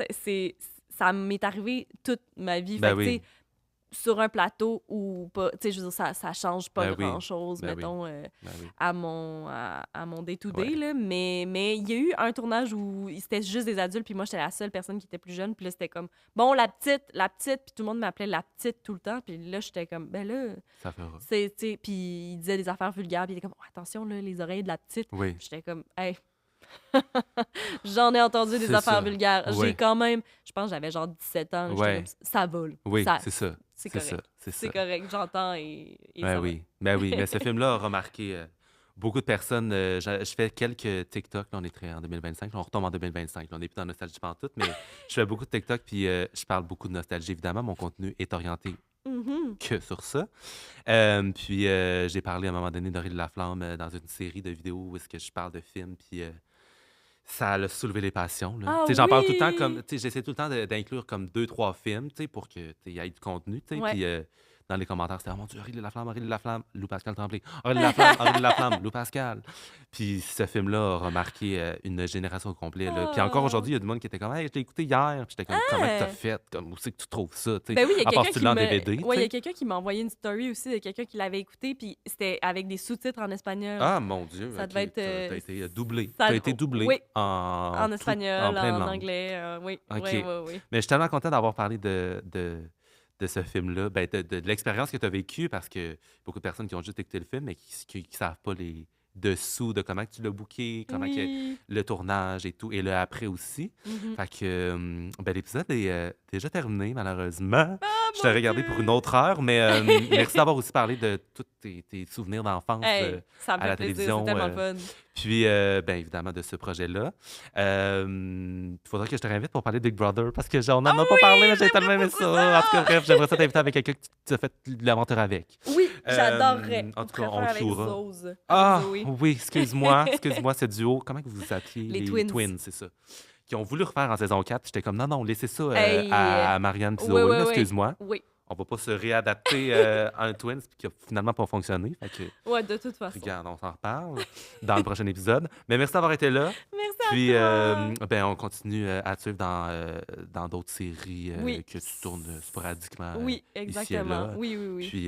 Speaker 2: ça m'est arrivé toute ma vie. Fait
Speaker 1: Ben
Speaker 2: que, tu
Speaker 1: oui,
Speaker 2: sais, sur un plateau ou pas, tu sais, je veux dire, ça change pas
Speaker 1: ben oui,
Speaker 2: grand-chose,
Speaker 1: ben oui,
Speaker 2: mettons,
Speaker 1: ben oui.
Speaker 2: à mon day-to-day,
Speaker 1: Ouais.
Speaker 2: là. Mais il y a eu un tournage où c'était juste des adultes, puis moi, j'étais la seule personne qui était plus jeune. Puis là, c'était comme, bon, la petite, puis tout le monde m'appelait la petite tout le temps. Puis là, j'étais comme, ben là,
Speaker 1: Ça fera.
Speaker 2: c'est, tu sais, puis il disait des affaires vulgaires, puis il était comme, oh, attention, là, les oreilles de la petite.
Speaker 1: Oui,
Speaker 2: Puis j'étais comme, hey, j'en ai entendu des
Speaker 1: c'est
Speaker 2: affaires
Speaker 1: ça.
Speaker 2: vulgaires. J'ai
Speaker 1: Oui,
Speaker 2: quand même, je pense que j'avais genre 17 ans. J'étais
Speaker 1: ouais.
Speaker 2: comme, ça va, là.
Speaker 1: Oui,
Speaker 2: Ça,
Speaker 1: c'est ça.
Speaker 2: c'est
Speaker 1: C'est ça.
Speaker 2: correct.
Speaker 1: c'est
Speaker 2: C'est
Speaker 1: ça.
Speaker 2: correct, j'entends et
Speaker 1: Ben
Speaker 2: ça va.
Speaker 1: oui, ben oui. Mais ce film-là a remarqué beaucoup de personnes. Je fais quelques TikTok, là, on est en 2025, là, on retombe en 2025, là, on n'est plus dans Nostalgie Pantoute, mais je fais beaucoup de TikTok, puis je parle beaucoup de nostalgie, évidemment. Mon contenu est orienté
Speaker 2: Mhm.
Speaker 1: que sur ça. Puis j'ai parlé à un moment donné d'Aurélie Laflamme dans une série de vidéos où est-ce que je parle de films, puis ça a soulevé les passions, là. Tu
Speaker 2: Ah
Speaker 1: sais, j'en parle tout le temps comme,
Speaker 2: oui!
Speaker 1: tu sais, j'essaie tout le temps d'inclure comme deux, trois films, tu sais, pour que, tu sais, il y ait du contenu, tu sais.
Speaker 2: Ouais.
Speaker 1: Puis dans les commentaires, c'était, oh mon Dieu, Aurélie Laflamme, Lou Pascal Tremblay, Aurélie Laflamme, Lou Pascal. Puis ce film-là a remarqué une génération au complet, là. Puis encore
Speaker 2: Ah!
Speaker 1: aujourd'hui, il y a du monde qui était comme, hey, je l'ai écouté hier. Puis j'étais comme, comment que t'as
Speaker 2: Ah!
Speaker 1: fait? Comme, où c'est que tu trouves ça, tu sais?
Speaker 2: Ben oui, il y a
Speaker 1: À part
Speaker 2: quelqu'un
Speaker 1: si tu
Speaker 2: qui
Speaker 1: l'as en
Speaker 2: me
Speaker 1: DVD, tu
Speaker 2: ouais, il y a
Speaker 1: sais.
Speaker 2: quelqu'un qui m'a envoyé une story aussi de quelqu'un qui l'avait écouté, puis c'était avec des sous-titres en espagnol.
Speaker 1: Ah, mon Dieu,
Speaker 2: Ça
Speaker 1: OK.
Speaker 2: devait être,
Speaker 1: T'as été doublé.
Speaker 2: ça
Speaker 1: T'as été doublé
Speaker 2: oui,
Speaker 1: en,
Speaker 2: en
Speaker 1: en
Speaker 2: espagnol,
Speaker 1: plein de
Speaker 2: en
Speaker 1: langues.
Speaker 2: anglais, oui,
Speaker 1: OK.
Speaker 2: oui, oui, oui.
Speaker 1: Mais je suis tellement content d'avoir parlé de ce film-là, ben, de l'expérience que tu as vécue, parce que beaucoup de personnes qui ont juste écouté le film, mais qui savent pas les dessous de comment que tu l'as booké, comment que
Speaker 2: Oui.
Speaker 1: le tournage et tout, et le après aussi.
Speaker 2: Mhm.
Speaker 1: Fait que ben, l'épisode est déjà terminé, malheureusement.
Speaker 2: Ah,
Speaker 1: Je t'ai
Speaker 2: mon
Speaker 1: regardé pour une
Speaker 2: Dieu!
Speaker 1: autre heure, mais merci d'avoir aussi parlé de tous tes souvenirs d'enfance
Speaker 2: Hey, ça me
Speaker 1: à
Speaker 2: fait
Speaker 1: la
Speaker 2: plaisir, c'est
Speaker 1: télévision.
Speaker 2: tellement fun.
Speaker 1: Puis, bien évidemment, de ce projet-là. Il faudra que je te réinvite pour parler de Big Brother parce que on n'en
Speaker 2: Ah
Speaker 1: a pas
Speaker 2: oui,
Speaker 1: parlé, mais j'ai tellement
Speaker 2: j'aimerais
Speaker 1: aimé
Speaker 2: beaucoup
Speaker 1: ça. En tout cas,
Speaker 2: ça!
Speaker 1: bref, j'aimerais ça t'inviter avec quelqu'un que tu as fait l'aventure avec.
Speaker 2: Oui, j'adorerais.
Speaker 1: En
Speaker 2: On
Speaker 1: tout cas,
Speaker 2: pourrait
Speaker 1: on
Speaker 2: faire
Speaker 1: le
Speaker 2: avec
Speaker 1: jouera.
Speaker 2: Zoze, avec
Speaker 1: Ah,
Speaker 2: Zoé.
Speaker 1: oui, excuse-moi, ce duo. Comment que vous vous appelez?
Speaker 2: Les
Speaker 1: Les
Speaker 2: Twins.
Speaker 1: c'est ça. Qui ont voulu refaire en saison 4. J'étais comme, non, non, laissez ça
Speaker 2: Hey!
Speaker 1: à Marianne et
Speaker 2: Oui,
Speaker 1: Zoé,
Speaker 2: oui,
Speaker 1: là,
Speaker 2: oui.
Speaker 1: excuse-moi.
Speaker 2: Oui.
Speaker 1: On va pas se réadapter à un Twins qui a finalement pas fonctionné. Fait que,
Speaker 2: Ouais, de toute façon.
Speaker 1: regarde, on s'en reparle dans le prochain épisode. Mais merci d'avoir été là.
Speaker 2: Merci
Speaker 1: Puis,
Speaker 2: à toi!
Speaker 1: ben, on continue à te suivre dans d'autres séries
Speaker 2: Oui.
Speaker 1: que tu tournes sporadiquement
Speaker 2: Oui,
Speaker 1: ici et
Speaker 2: exactement.
Speaker 1: là.
Speaker 2: Oui, oui, oui.
Speaker 1: Puis,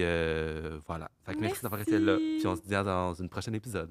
Speaker 1: voilà. Fait que merci d'avoir été là. Puis, on
Speaker 2: Merci!
Speaker 1: se dit dans un prochain épisode.